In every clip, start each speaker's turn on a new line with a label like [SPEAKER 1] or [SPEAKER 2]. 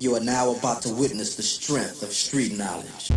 [SPEAKER 1] You are now about to witness the strength of street knowledge.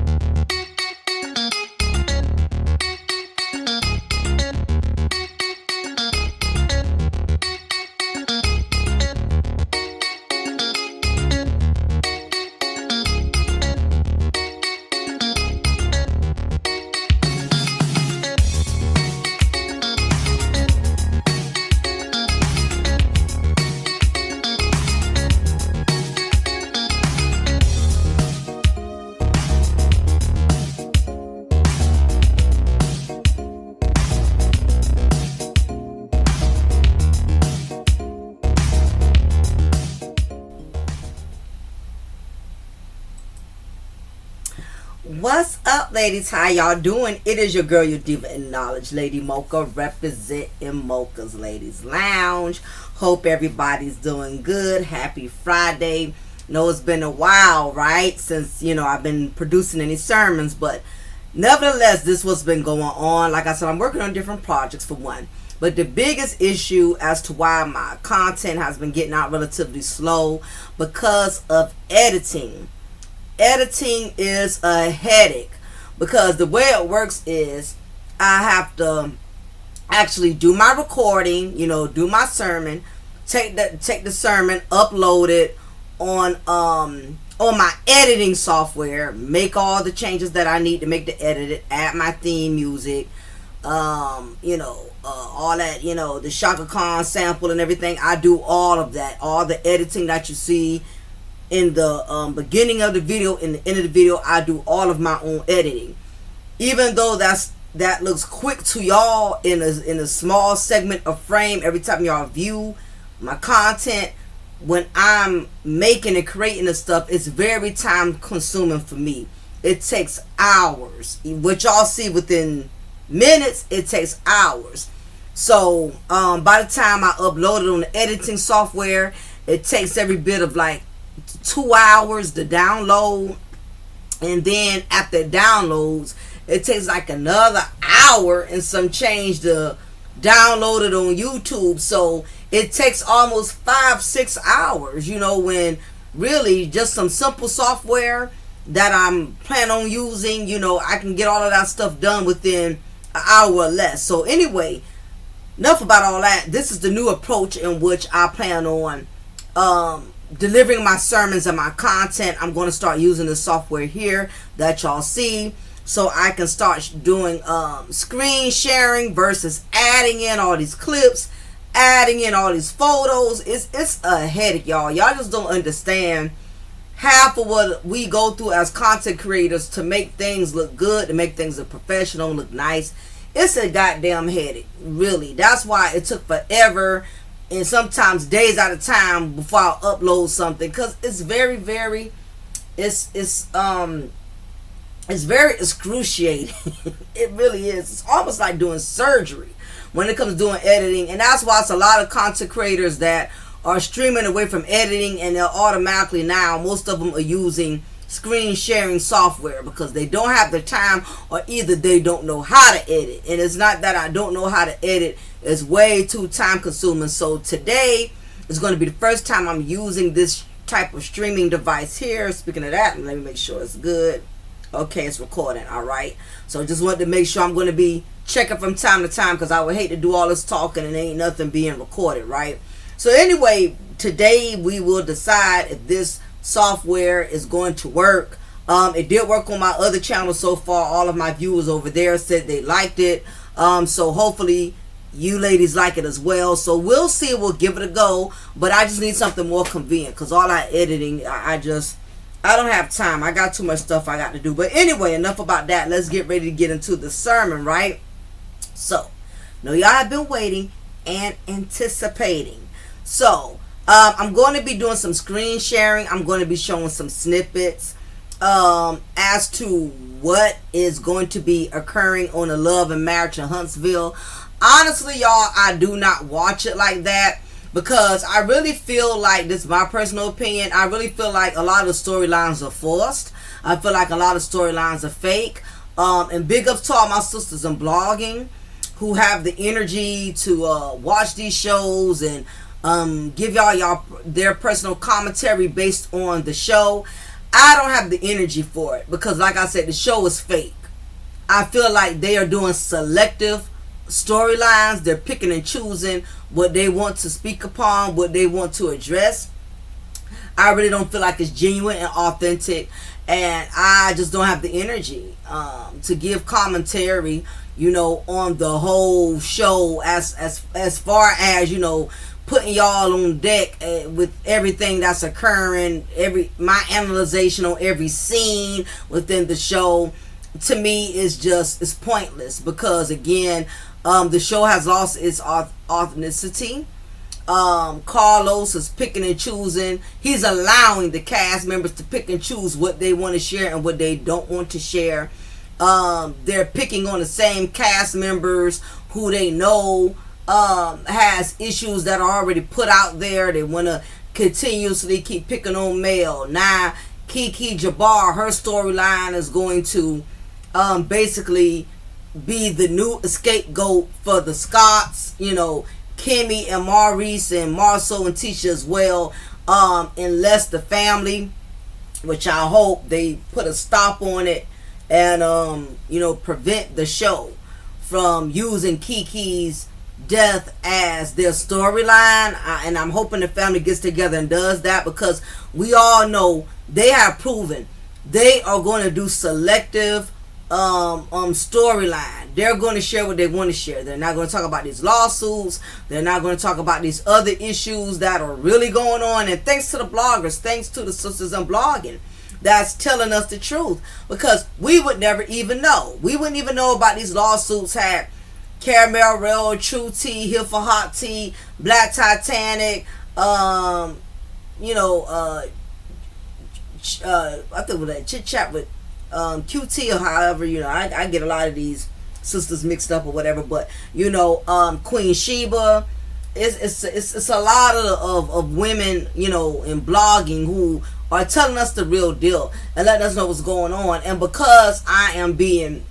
[SPEAKER 2] What's up, ladies? How y'all doing? It is your girl, your diva in knowledge, Lady Mocha, representing Mocha's Ladies Lounge. Hope everybody's doing good. Happy Friday. Know it's been a while, right, since I've been producing any sermons, but nevertheless, this what's been going on. Like I said, I'm working on different projects for one, but the biggest issue as to why my content has been getting out relatively slow because of editing. Editing is a headache because the way it works is I have to actually do my recording, do my sermon, take the sermon, upload it on my editing software, make all the changes that I need to make to edit it, add my theme music, all that, the Shaka Khan sample and everything. I do all of that, all the editing that you see in the beginning of the video, in the end of the video. I do all of my own editing, even though that looks quick to y'all in a small segment of frame every time y'all view my content. When I'm making and creating the stuff, it's very time consuming for me. It takes hours. What y'all see within minutes, it takes hours. So by the time I upload it on the editing software, it takes every bit of like 2 hours to download, and then after it downloads, it takes like another hour and some change to download it on YouTube. So it takes almost 5-6 hours, when really just some simple software that I'm planning on using, I can get all of that stuff done within an hour or less. So anyway, enough about all that. This is the new approach in which I plan on delivering my sermons and my content. I'm going to start using the software here that y'all see, so I can start doing screen sharing versus adding in all these clips, adding in all these photos. It's a headache, y'all. Y'all just don't understand half of what we go through as content creators to make things look good, to make things look professional, look nice. It's a goddamn headache, really. That's why it took forever and sometimes days at a time before I upload something, because it's very, very, it's very excruciating. It really is. It's almost like doing surgery when it comes to doing editing, and that's why it's a lot of content creators that are streaming away from editing, and they're automatically now, most of them are using screen sharing software because they don't have the time, or either they don't know how to edit. And it's not that I don't know how to edit, it's way too time consuming. So today is going to be the first time I'm using this type of streaming device here. Speaking of that, let me make sure it's good. Okay, it's recording. All right, so just wanted to make sure. I'm going to be checking from time to time because I would hate to do all this talking and ain't nothing being recorded, right? So anyway, today we will decide if this software is going to work. It did work on my other channel so far. All of my viewers over there said they liked it, so hopefully you ladies like it as well. So we'll see. We'll give it a go, but I just need something more convenient because all that editing, I don't have time. I got too much stuff I got to do. But anyway, enough about that. Let's get ready to get into the sermon, right? So now y'all have been waiting and anticipating. So I'm going to be doing some screen sharing. I'm going to be showing some snippets as to what is going to be occurring on the Love and Marriage in Huntsville. Honestly, y'all, I do not watch it like that because I really feel like, this is my personal opinion, I really feel like a lot of the storylines are forced. I feel like a lot of storylines are fake. And big ups to all my sisters in blogging who have the energy to watch these shows and give y'all their personal commentary based on the show. I don't have the energy for it because, like I said, the show is fake. I feel like they are doing selective storylines. They're picking and choosing what they want to speak upon, what they want to address. I really don't feel like it's genuine and authentic, and I just don't have the energy to give commentary, on the whole show as far as, putting y'all on deck with everything that's occurring, my analyzation on every scene within the show. To me, it's pointless because, again, the show has lost its authenticity. Carlos is picking and choosing. He's allowing the cast members to pick and choose what they want to share and what they don't want to share. They're picking on the same cast members who they know has issues that are already put out there. They want to continuously keep picking on Mel. Now, Keke Jabbar, her storyline is going to basically be the new scapegoat for the Scotts. Kimmy and Maurice and Marceau and Tisha as well, unless the family, which I hope they put a stop on it and prevent the show from using Keke's death as their storyline. And I'm hoping the family gets together and does that, because we all know they have proven they are going to do selective storyline. They're going to share what they want to share. They're not going to talk about these lawsuits. They're not going to talk about these other issues that are really going on. And thanks to the bloggers, thanks to the sisters in blogging, that's telling us the truth, because we would never even know. We wouldn't even know about these lawsuits had Caramel Rail, True Tea, Here for Hot Tea, Black Titanic, I think it was that Chit Chat with QT, or however, I get a lot of these sisters mixed up or whatever, but Queen Sheba. It's a lot of women, in blogging who are telling us the real deal and letting us know what's going on. And because I am being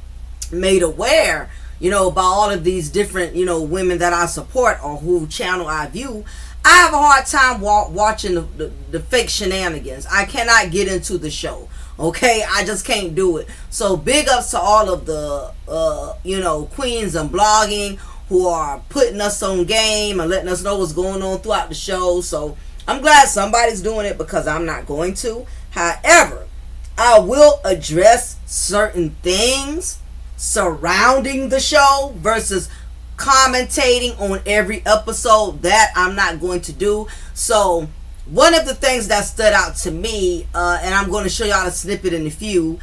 [SPEAKER 2] made aware, by all of these different, women that I support or who channel I view, I have a hard time watching the fake shenanigans. I cannot get into the show. Okay, I just can't do it. So big ups to all of the queens and blogging who are putting us on game and letting us know what's going on throughout the show. So I'm glad somebody's doing it, because I'm not going to. However, I will address certain things surrounding the show versus commentating on every episode. That I'm not going to do. So one of the things that stood out to me, and I'm going to show y'all a snippet in a few,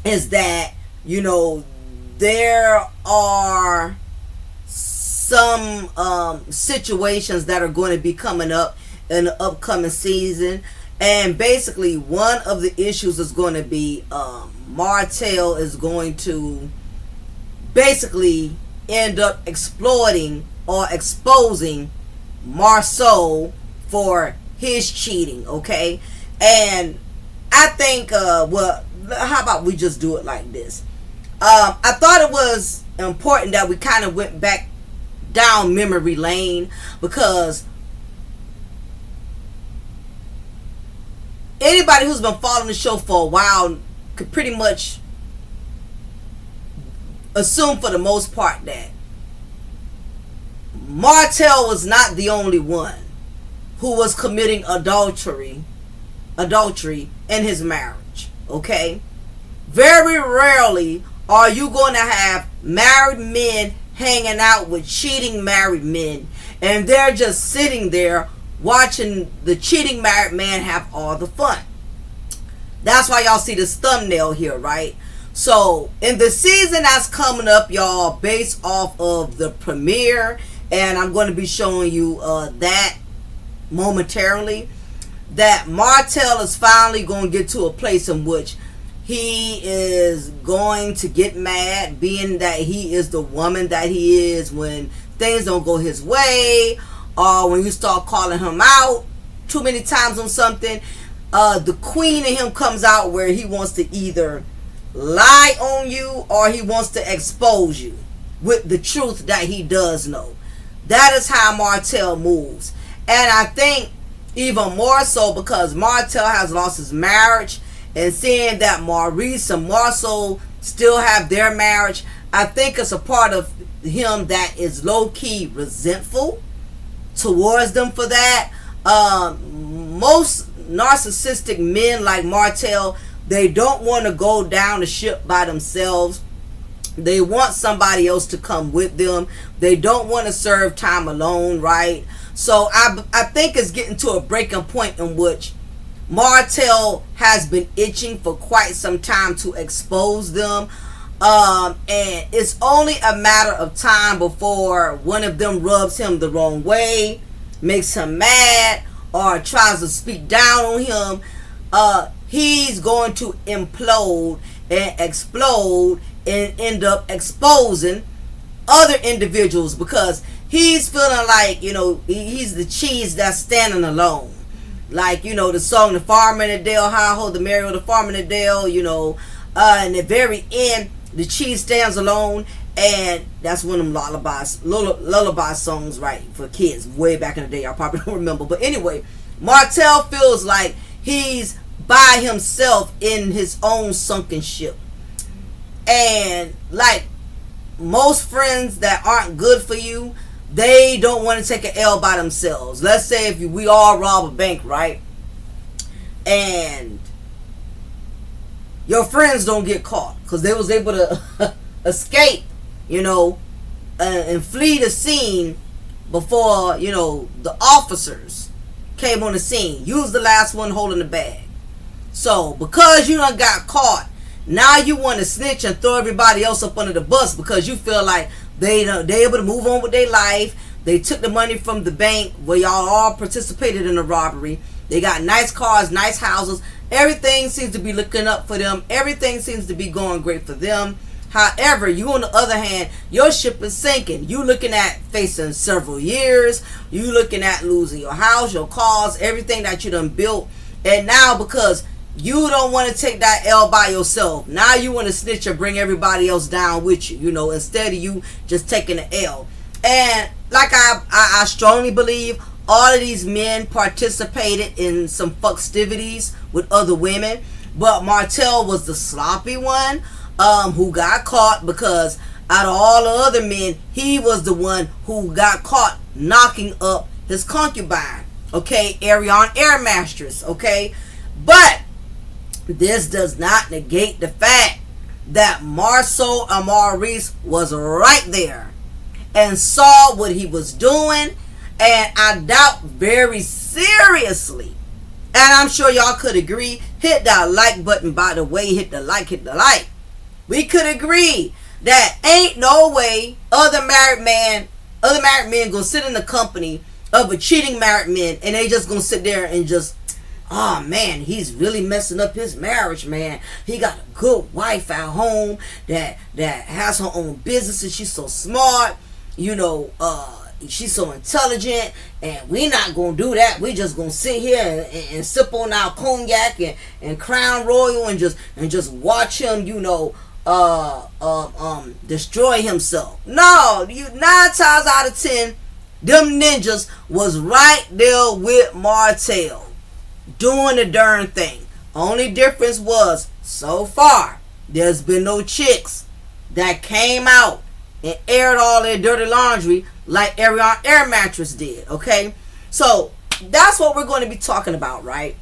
[SPEAKER 2] is that, there are some situations that are going to be coming up in the upcoming season. And basically, one of the issues is going to be Martell is going to basically end up exploiting or exposing Marceau for his cheating, okay? And I think, how about we just do it like this? I thought it was important that we kind of went back down memory lane, because anybody who's been following the show for a while could pretty much assume for the most part that Martell was not the only one who was committing adultery in his marriage, okay? Very rarely are you going to have married men hanging out with cheating married men, and they're just sitting there watching the cheating married man have all the fun. That's why y'all see this thumbnail here, right? So in the season that's coming up, y'all, based off of the premiere, and I'm going to be showing you that momentarily, that Martell is finally going to get to a place in which he is going to get mad, being that he is the woman that he is, when things don't go his way, or when you start calling him out too many times on something. The queen in him comes out, where he wants to either lie on you or he wants to expose you with the truth that he does know. That is how Martell moves. And I think even more so because Martell has lost his marriage, and seeing that Maurice and Marceau still have their marriage, I think it's a part of him that is low-key resentful towards them for that. Most narcissistic men like Martell, they don't want to go down the ship by themselves. They want somebody else to come with them. They don't want to serve time alone, right? So I think it's getting to a breaking point in which Martell has been itching for quite some time to expose them. And it's only a matter of time before one of them rubs him the wrong way, makes him mad, or tries to speak down on him. He's going to implode and explode and end up exposing other individuals because he's feeling like, he's the cheese that's standing alone. Like, the song The Farmer in the Dale, How I Hold the Mary of the Farmer in the Dale, in the very end, the cheese stands alone. And that's one of them lullaby songs, right, for kids way back in the day. I probably don't remember. But anyway, Martell feels like he's by himself in his own sunken ship. And like most friends that aren't good for you, they don't want to take an L by themselves. Let's say if we all rob a bank, right? And your friends don't get caught because they was able to escape, and flee the scene before, the officers came on the scene. You was the last one holding the bag. So because you done got caught, now you want to snitch and throw everybody else up under the bus because you feel like they able to move on with their life. They took the money from the bank where y'all all participated in the robbery. They got nice cars, nice houses. Everything seems to be looking up for them. Everything seems to be going great for them. However, you on the other hand, your ship is sinking. You looking at facing several years. You looking at losing your house, your cars, everything that you done built. And now because you don't want to take that L by yourself, now you want to snitch and bring everybody else down with you, instead of you just taking the L. And like I strongly believe all of these men participated in some fuckstivities with other women, but Martell was the sloppy one who got caught because out of all the other men, he was the one who got caught knocking up his concubine, okay, Ariane Air Mistress, okay. But this does not negate the fact that Marceau and Maurice was right there and saw what he was doing, and I doubt very seriously, and I'm sure y'all could agree, hit that like button, by the way, hit the like. We could agree that ain't no way other married men gonna sit in the company of a cheating married man and they just gonna sit there and just, oh man, he's really messing up his marriage, man. He got a good wife at home that has her own business and she's so smart, she's so intelligent, and we not gonna do that. We just gonna sit here and sip on our cognac and Crown Royal and just watch him, destroy himself. No, 9 times out of 10, them ninjas was right there with Martell, doing the darn thing. Only difference was, so far, there's been no chicks that came out and aired all their dirty laundry like Ariane Air Mattress did, okay? So, that's what we're going to be talking about, right?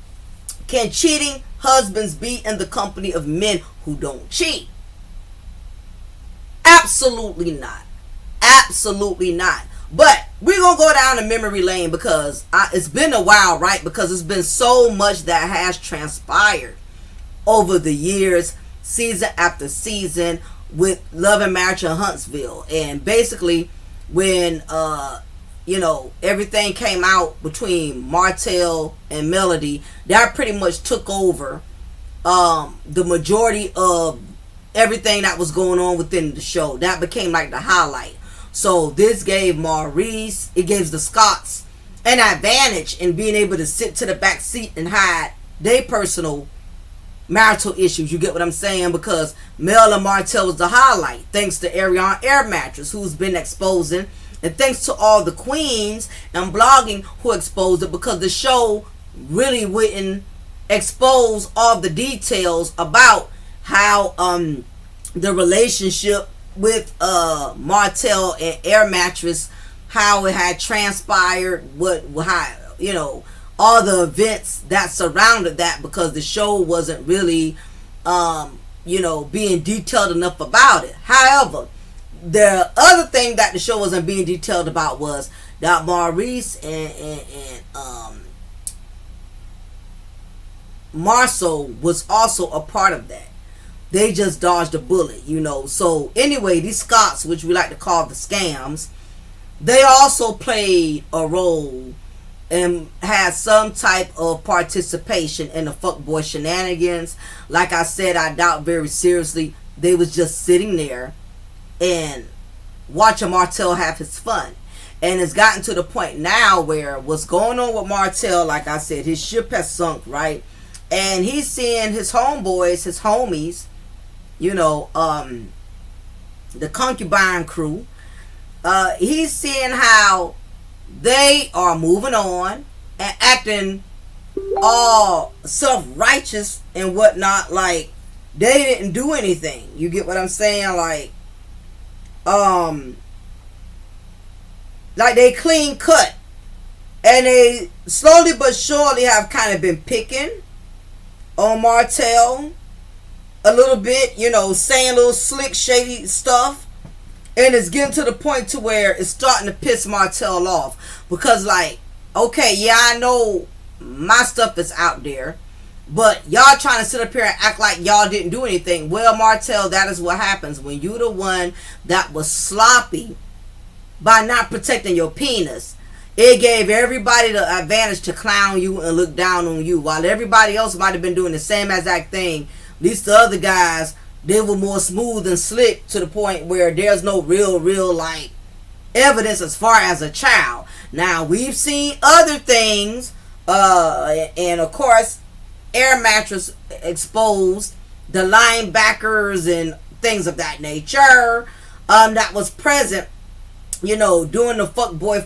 [SPEAKER 2] Can cheating husbands be in the company of men who don't cheat? Absolutely not. Absolutely not. But we're going to go down a memory lane because it's been a while, right? Because it's been so much that has transpired over the years, season after season, with Love and Marriage in Huntsville. And basically, when, everything came out between Martell and Melody, that pretty much took over the majority of everything that was going on within the show. That became like the highlight. So this gave Maurice, it gives the Scotts an advantage in being able to sit to the back seat and hide their personal marital issues. You get what I'm saying? Because Mel and Martell was the highlight, thanks to Ariane Air Mattress, who's been exposing And thanks to all the queens and blogging who exposed it, because the show really wouldn't expose all the details about how the relationship with Martell and Air Mattress, how it had transpired, how, you know, all the events that surrounded that, because the show wasn't really you know, being detailed enough about it. However, the other thing that the show wasn't being detailed about was that Maurice and Marceau was also a part of that. They just dodged a bullet, you know. So anyway, these Scots, which we like to call the scams, they also played a role and had some type of participation in the fuckboy shenanigans. Like I said, I doubt very seriously they was just sitting there and watching Martell have his fun. And it's gotten to the point now where what's going on with Martell, like I said, his ship has sunk, right? And he's seeing his homeboys, his homies, you know, the Concubine crew. He's seeing how they are moving on and acting all self-righteous and whatnot, like they didn't do anything. You get what I'm saying? Like they clean cut, and they slowly but surely have kind of been picking on Martell a little bit, you know, saying little slick, shady stuff. And it's getting to the point to where it's starting to piss Martell off. Because, like, okay, yeah, I know my stuff is out there, but y'all trying to sit up here and act like y'all didn't do anything. Well, Martell, that is what happens when you the one that was sloppy by not protecting your penis. It gave everybody the advantage to clown you and look down on you, while everybody else might have been doing the same exact thing. At least the other guys, they were more smooth and slick to the point where there's no real like evidence as far as a child. Now we've seen other things, and of course, Air Mattress exposed the linebackers and things of that nature that was present, you know, doing the fuckboy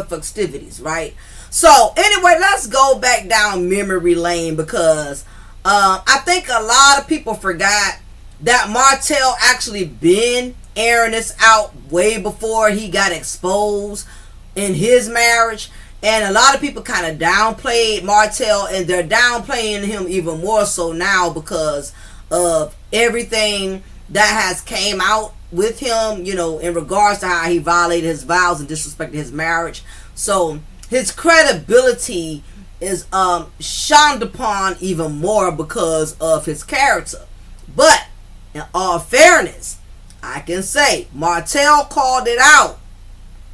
[SPEAKER 2] festivities, right? So anyway, let's go back down memory lane, because I think a lot of people forgot that Martell actually been airing this out way before he got exposed in his marriage. And a lot of people kind of downplayed Martell, and they're downplaying him even more so now because of everything that has came out with him, you know, in regards to how he violated his vows and disrespected his marriage. So his credibility is shunned upon even more because of his character. But in all fairness, I can say Martell called it out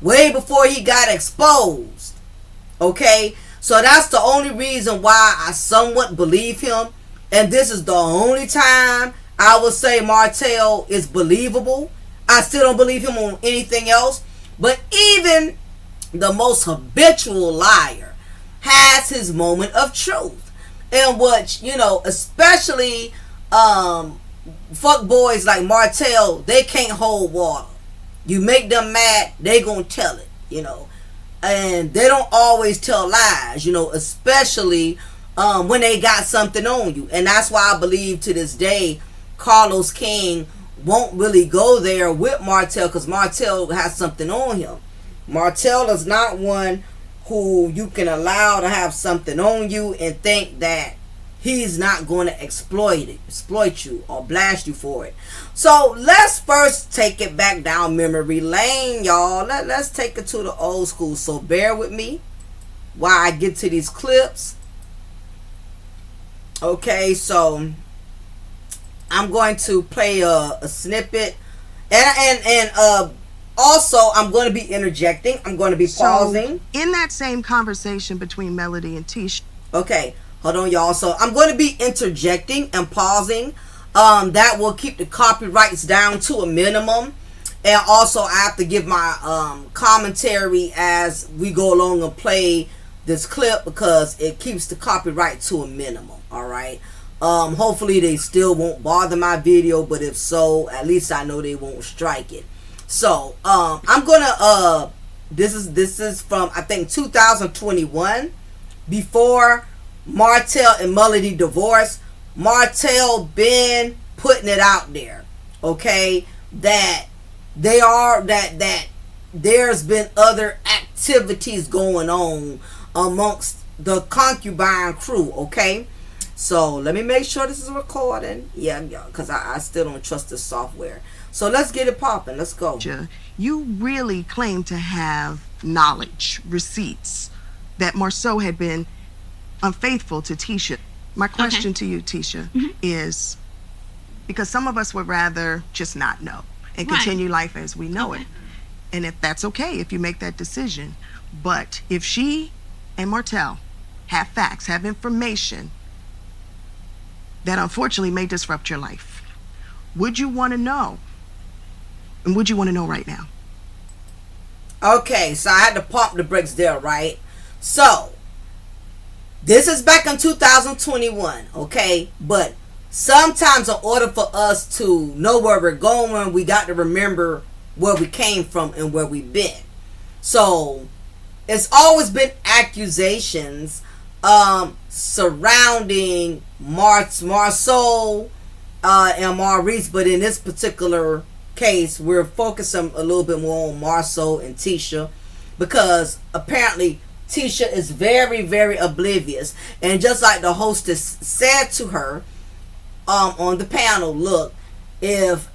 [SPEAKER 2] way before he got exposed. Okay, so that's the only reason why I somewhat believe him, and this is the only time I would say Martell is believable. I still don't believe him on anything else. But even the most habitual liar has his moment of truth, in which, you know, especially fuck boys like Martell, they can't hold water. You make them mad, they gonna tell it, you know. And they don't always tell lies, you know, especially when they got something on you. And that's why I believe to this day Carlos King won't really go there with Martell, because Martell has something on him. Martell is not one who you can allow to have something on you and think that he's not going to exploit you or blast you for it. So let's first take it back down memory lane, y'all. Let's take it to the old school. So bear with me while I get to these clips. Okay, so I'm going to play a snippet, and also I'm going to be interjecting. I'm going to be pausing.
[SPEAKER 3] So, in that same conversation between Melody and Tish.
[SPEAKER 2] Okay, hold on, y'all. So I'm going to be interjecting and pausing. That will keep the copyrights down to a minimum. And also I have to give my commentary as we go along and play this clip, because it keeps the copyright to a minimum. Alright. Hopefully they still won't bother my video, but if so, at least I know they won't strike it. So I'm gonna this is from I think 2021, before Martell and Melody divorced. Martell been putting it out there, okay, that there's been other activities going on amongst the Concubine crew, okay? So let me make sure this is recording. Yeah, because I still don't trust this software. So let's get it popping. Let's go.
[SPEAKER 3] You really claim to have knowledge, receipts, that Marceau had been unfaithful to Tisha. My question to you, Tisha, is, because some of us would rather just not know and continue life as we know it. And if that's okay, if you make that decision. But if she and Martell have facts, have information that unfortunately may disrupt your life, would you want to know? And would you want to know right now?
[SPEAKER 2] Okay, so I had to pump the brakes there, right? So, this is back in 2021, okay? But sometimes in order for us to know where we're going, we got to remember where we came from and where we've been. So, it's always been accusations surrounding Marceau and 𝓜𝓸𝓬𝓱𝓪'𝓼, but in this particular case, we're focusing a little bit more on Marceau and Tisha, because apparently Tisha is very, very oblivious. And just like the hostess said to her on the panel, look, if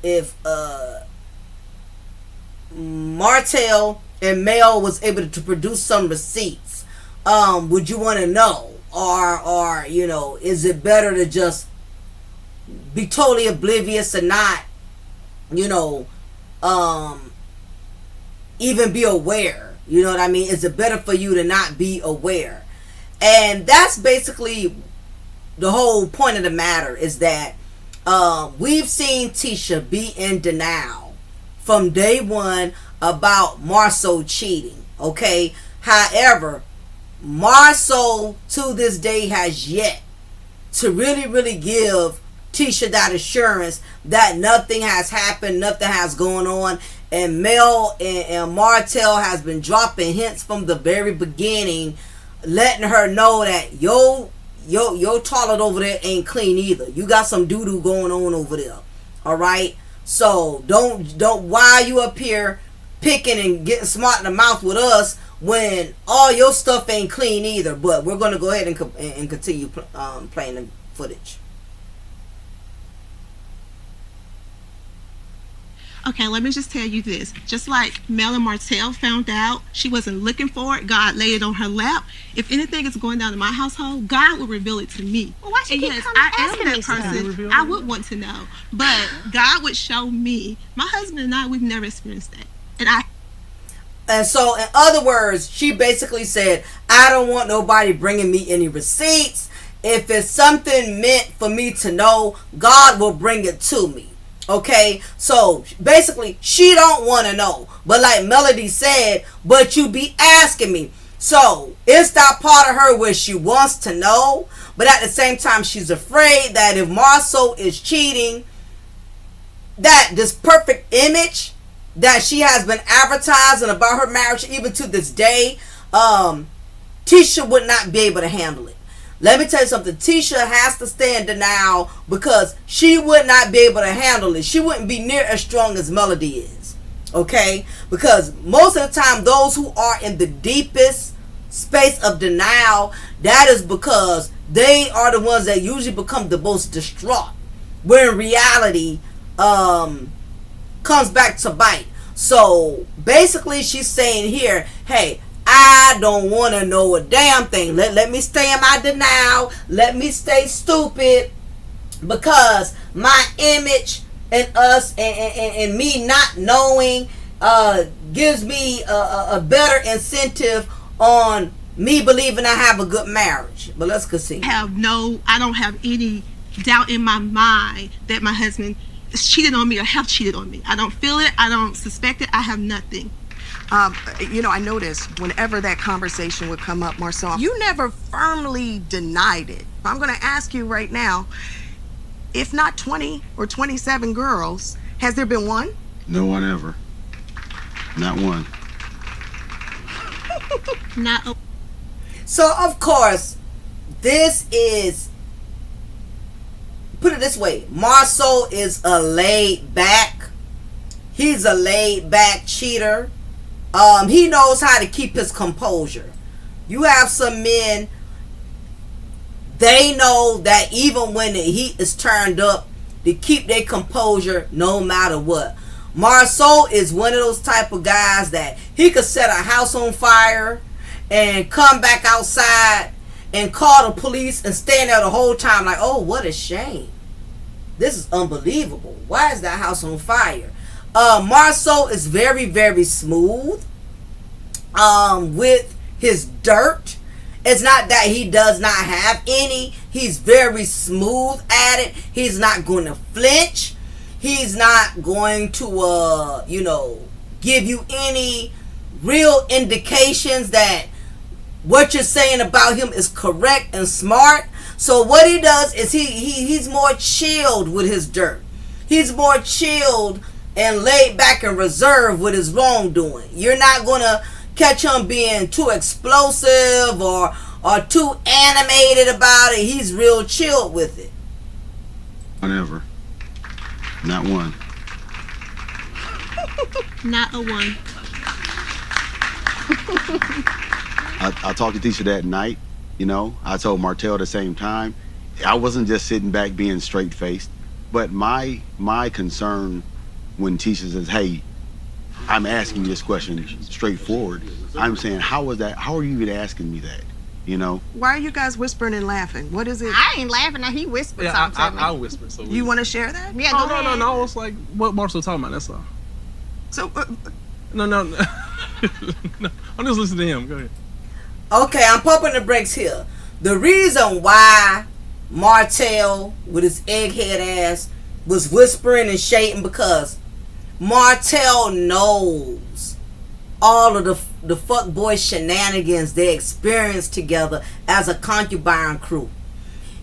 [SPEAKER 2] Martell and Mel was able to produce some receipts, would you want to know? Or you know, is it better to just be totally oblivious and not, you know, even be aware? You know what I mean? Is it better for you to not be aware? And that's basically the whole point of the matter, is that we've seen Tisha be in denial from day one about Marceau cheating, okay? However, Marceau to this day has yet to really give Tisha that assurance that nothing has happened, nothing has gone on. And Mel and Martell has been dropping hints from the very beginning, letting her know that your toilet over there ain't clean either. You got some doo-doo going on over there. Alright? So don't why you up here picking and getting smart in the mouth with us when all your stuff ain't clean either. But we're gonna go ahead and continue playing the footage.
[SPEAKER 4] Okay, let me just tell you this. Just like Mel and Martell found out she wasn't looking for it, God laid it on her lap. If anything is going down in my household, God will reveal it to me.
[SPEAKER 5] Well, why she keep
[SPEAKER 4] yes,
[SPEAKER 5] coming
[SPEAKER 4] I
[SPEAKER 5] asking
[SPEAKER 4] am
[SPEAKER 5] me
[SPEAKER 4] that
[SPEAKER 5] stuff?
[SPEAKER 4] person. I would want to know. But God would show me. My husband and I, we've never experienced that.
[SPEAKER 2] And so, in other words, she basically said, I don't want nobody bringing me any receipts. If it's something meant for me to know, God will bring it to me. Okay, so basically she don't want to know, but like Melody said, but you be asking me. So it's that part of her where she wants to know, but at the same time she's afraid that if Marceau is cheating, that this perfect image that she has been advertising about her marriage even to this day, Tisha would not be able to handle it. Let me tell you something. Tisha has to stay in denial because she would not be able to handle it. She wouldn't be near as strong as Melody is. Okay? Because most of the time, those who are in the deepest space of denial, that is because they are the ones that usually become the most distraught. Where in reality, comes back to bite. So, basically, she's saying here, hey, I don't want to know a damn thing. Let me stay in my denial. Let me stay stupid, because my image and us and me not knowing gives me a better incentive on me believing I have a good marriage. But let's continue.
[SPEAKER 4] I don't have any doubt in my mind that my husband cheated on me or have cheated on me. I don't feel it. I don't suspect it. I have nothing.
[SPEAKER 3] You know, I noticed whenever that conversation would come up, Marceau, you never firmly denied it. I'm going to ask you right now, if not 20 or 27 girls, has there been one?
[SPEAKER 6] No one ever.
[SPEAKER 5] Not one.
[SPEAKER 4] Not a
[SPEAKER 2] So, of course, this is, put it this way, Marceau is a laid back. He's a laid back cheater. He knows how to keep his composure. You have some men, they know that even when the heat is turned up, to keep their composure no matter what. Marceau is one of those type of guys that he could set a house on fire and come back outside and call the police and stand there the whole time like, oh, what a shame. This is unbelievable. Why is that house on fire? Marceau is very, very smooth with his dirt. It's not that he does not have any. He's very smooth at it. He's not going to flinch. He's not going to, give you any real indications that what you're saying about him is correct and smart. So what he does is he's more chilled with his dirt. He's more chilled and laid back and reserved with his wrongdoing. You're not going to catch him being too explosive or too animated about it. He's real chilled with it.
[SPEAKER 5] Whenever. Not one.
[SPEAKER 4] Not a one.
[SPEAKER 5] I talked to Tisha that night, I told Martell the same time. I wasn't just sitting back being straight-faced, but my concern when Tisha says, hey, I'm asking you this question straightforward, I'm saying, how are you even asking me that,
[SPEAKER 3] Why are you guys whispering and laughing? What is it?
[SPEAKER 6] I ain't laughing. Now he whispered
[SPEAKER 7] Yeah,
[SPEAKER 6] something to me.
[SPEAKER 7] I whispered. So
[SPEAKER 3] You want to share that?
[SPEAKER 6] Yeah,
[SPEAKER 7] Oh
[SPEAKER 6] go ahead.
[SPEAKER 7] no! It's like what Marshall talking about. That's all.
[SPEAKER 3] So,
[SPEAKER 7] No. No. I'm just listening to him. Go ahead.
[SPEAKER 2] Okay, I'm pumping the brakes here. The reason why Martell with his egghead ass was whispering and shading because Martell knows all of the fuckboy shenanigans they experienced together as a concubine crew.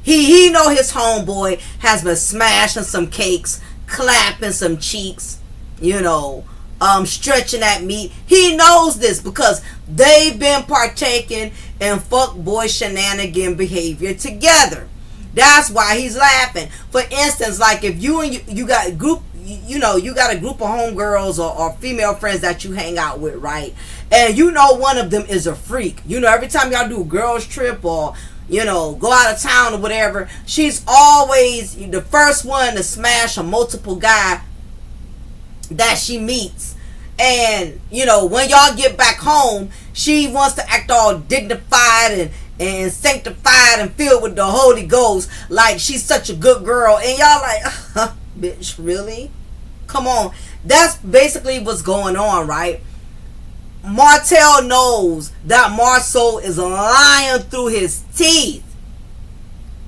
[SPEAKER 2] He know his homeboy has been smashing some cakes, clapping some cheeks, stretching that meat. He knows this because they've been partaking in fuckboy shenanigan behavior together. That's why he's laughing. For instance, like if you got a group, you got a group of homegirls or female friends that you hang out with, right? And one of them is a freak. Every time y'all do a girls trip or go out of town or whatever, she's always the first one to smash a multiple guy that she meets. And when y'all get back home, she wants to act all dignified and sanctified and filled with the Holy Ghost, like she's such a good girl. And y'all like, bitch, really? Come on. That's basically what's going on, right? Martell knows that Marceau is lying through his teeth,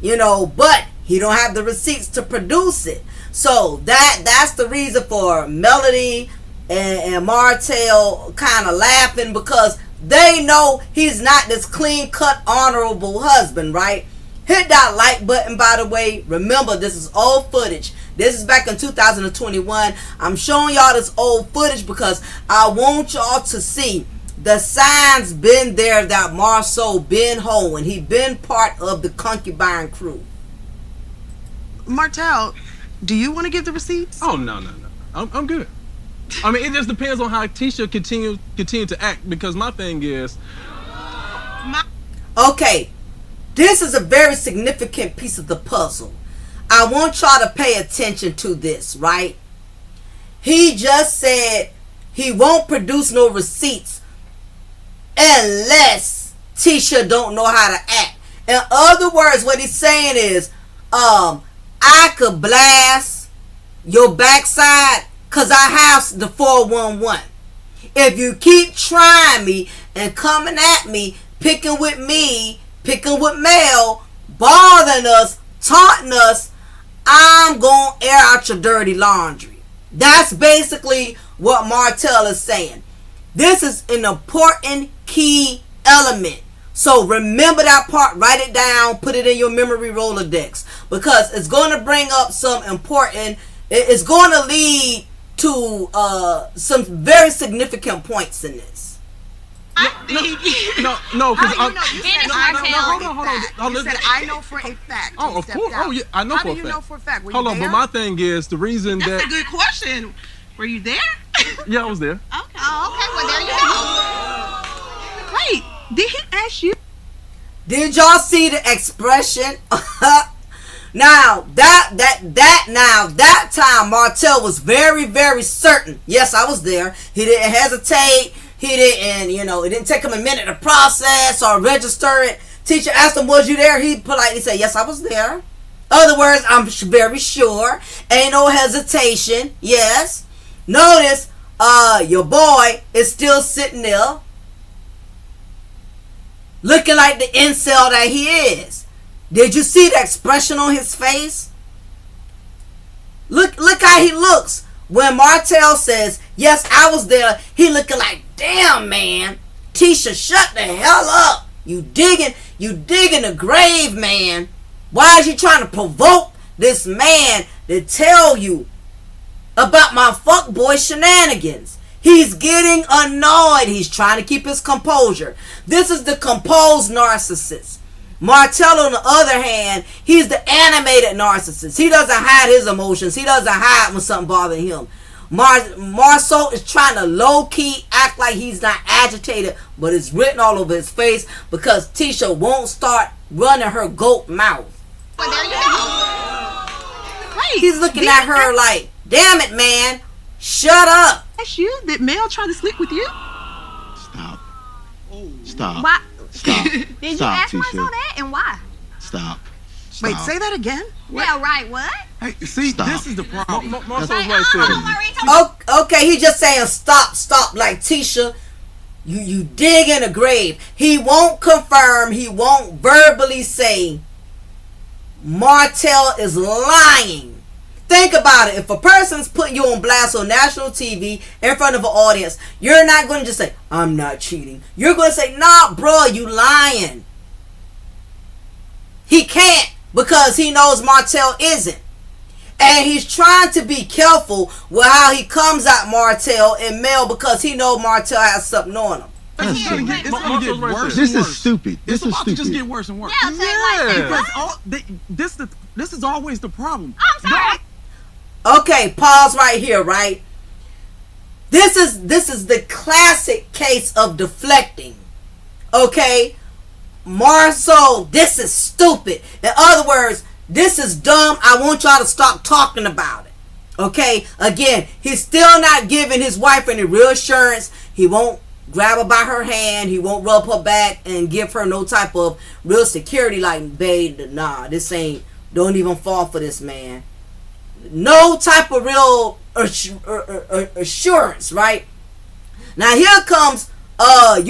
[SPEAKER 2] but he don't have the receipts to produce it. So that's the reason for Melody and Martell kind of laughing, because they know he's not this clean-cut, honorable husband, right? Hit that like button, by the way. Remember, this is old footage. This is back in 2021. I'm showing y'all this old footage because I want y'all to see the signs been there that Marceau been hoeing. He been part of the concubine crew.
[SPEAKER 3] Martell, do you want to give the receipts?
[SPEAKER 7] Oh no. I'm good. I mean, it just depends on how Tisha continue to act, because my thing is,
[SPEAKER 2] Okay, this is a very significant piece of the puzzle. I want y'all to pay attention to this, right? He just said he won't produce no receipts unless Tisha don't know how to act. In other words, what he's saying is, I could blast your backside because I have the 411. If you keep trying me and coming at me, picking with Mel, bothering us, taunting us, I'm going to air out your dirty laundry. That's basically what Martell is saying. This is an important key element. So remember that part, write it down, put it in your memory Rolodex, because it's going to bring up some important, it's going to lead to some very significant points in this.
[SPEAKER 7] No, because
[SPEAKER 3] How do you know? You said I know for a fact.
[SPEAKER 7] hold on.
[SPEAKER 3] You said I know for a fact.
[SPEAKER 7] Oh, of course. Oh, yeah, I know
[SPEAKER 3] How
[SPEAKER 7] for a
[SPEAKER 3] do you
[SPEAKER 7] fact.
[SPEAKER 3] know for a fact? Were
[SPEAKER 7] Hold
[SPEAKER 3] you
[SPEAKER 7] on,
[SPEAKER 3] there?
[SPEAKER 7] but my thing is the reason
[SPEAKER 4] That's
[SPEAKER 7] that
[SPEAKER 4] a good question. Were you there?
[SPEAKER 7] yeah, I was there.
[SPEAKER 4] Okay.
[SPEAKER 3] Oh, okay. Well, there you go.
[SPEAKER 4] Wait, did he ask you?
[SPEAKER 2] Did y'all see the expression? Now that time Martell was very, very certain. Yes, I was there. He didn't hesitate. He didn't, it didn't take him a minute to process or register it. Teacher asked him, was you there? He politely said, yes, I was there. Other words, I'm very sure. Ain't no hesitation. Yes. Notice, your boy is still sitting there looking like the incel that he is. Did you see the expression on his face? Look how he looks when Martell says, yes, I was there. He looking like, damn, man. Tisha, shut the hell up. You digging the grave, man. Why is you trying to provoke this man to tell you about my fuckboy shenanigans? He's getting annoyed. He's trying to keep his composure. This is the composed narcissist. Martell, on the other hand, he's the animated narcissist. He doesn't hide his emotions. He doesn't hide when something bothers him. Marceau is trying to low-key act like he's not agitated, but it's written all over his face because Tisha won't start running her goat mouth.
[SPEAKER 3] Well, there you go.
[SPEAKER 4] Wait,
[SPEAKER 2] He's looking at her like, damn it, man. Shut up.
[SPEAKER 4] Ask you? Did Mel try to sleep with you?
[SPEAKER 5] Stop.
[SPEAKER 6] Why?
[SPEAKER 5] Stop.
[SPEAKER 6] Did
[SPEAKER 5] Stop,
[SPEAKER 6] you ask
[SPEAKER 5] Tisha.
[SPEAKER 6] Marceau that, and why?
[SPEAKER 5] Stop.
[SPEAKER 3] Wait, say that again.
[SPEAKER 6] Yeah, right. What?
[SPEAKER 8] Hey, see,
[SPEAKER 5] Stop.
[SPEAKER 8] this is the problem.
[SPEAKER 7] Marcel's
[SPEAKER 6] Like,
[SPEAKER 7] right there.
[SPEAKER 6] Maurice,
[SPEAKER 2] Okay, he just saying stop like Tisha. You dig in a grave. He won't confirm. He won't verbally say Martell is lying. Think about it. If a person's putting you on blast on national TV in front of an audience, you're not going to just say, I'm not cheating. You're going to say, nah, bro, you lying. He can't because he knows Martell isn't. And he's trying to be careful with how he comes at Martell and Mel because he knows Martell has something on him.
[SPEAKER 8] It's gonna get
[SPEAKER 7] Marcel's right
[SPEAKER 8] worse.
[SPEAKER 7] there.
[SPEAKER 5] This
[SPEAKER 8] and
[SPEAKER 5] is
[SPEAKER 8] worse.
[SPEAKER 5] stupid. This
[SPEAKER 8] It's
[SPEAKER 5] is
[SPEAKER 8] about to just
[SPEAKER 5] stupid.
[SPEAKER 8] get worse and worse.
[SPEAKER 6] Yeah, so like,
[SPEAKER 8] Because
[SPEAKER 6] what?
[SPEAKER 8] this is always the problem.
[SPEAKER 6] I'm sorry.
[SPEAKER 2] Okay, pause right here, right? This is the classic case of deflecting. Okay? Marceau, this is stupid. In other words, this is dumb. I want y'all to stop talking about it. Okay? Again, he's still not giving his wife any reassurance. He won't grab her by her hand. He won't rub her back and give her no type of real security like, babe, nah, this ain't, don't even fall for this man. No type of real assurance, right? Now here comes I'm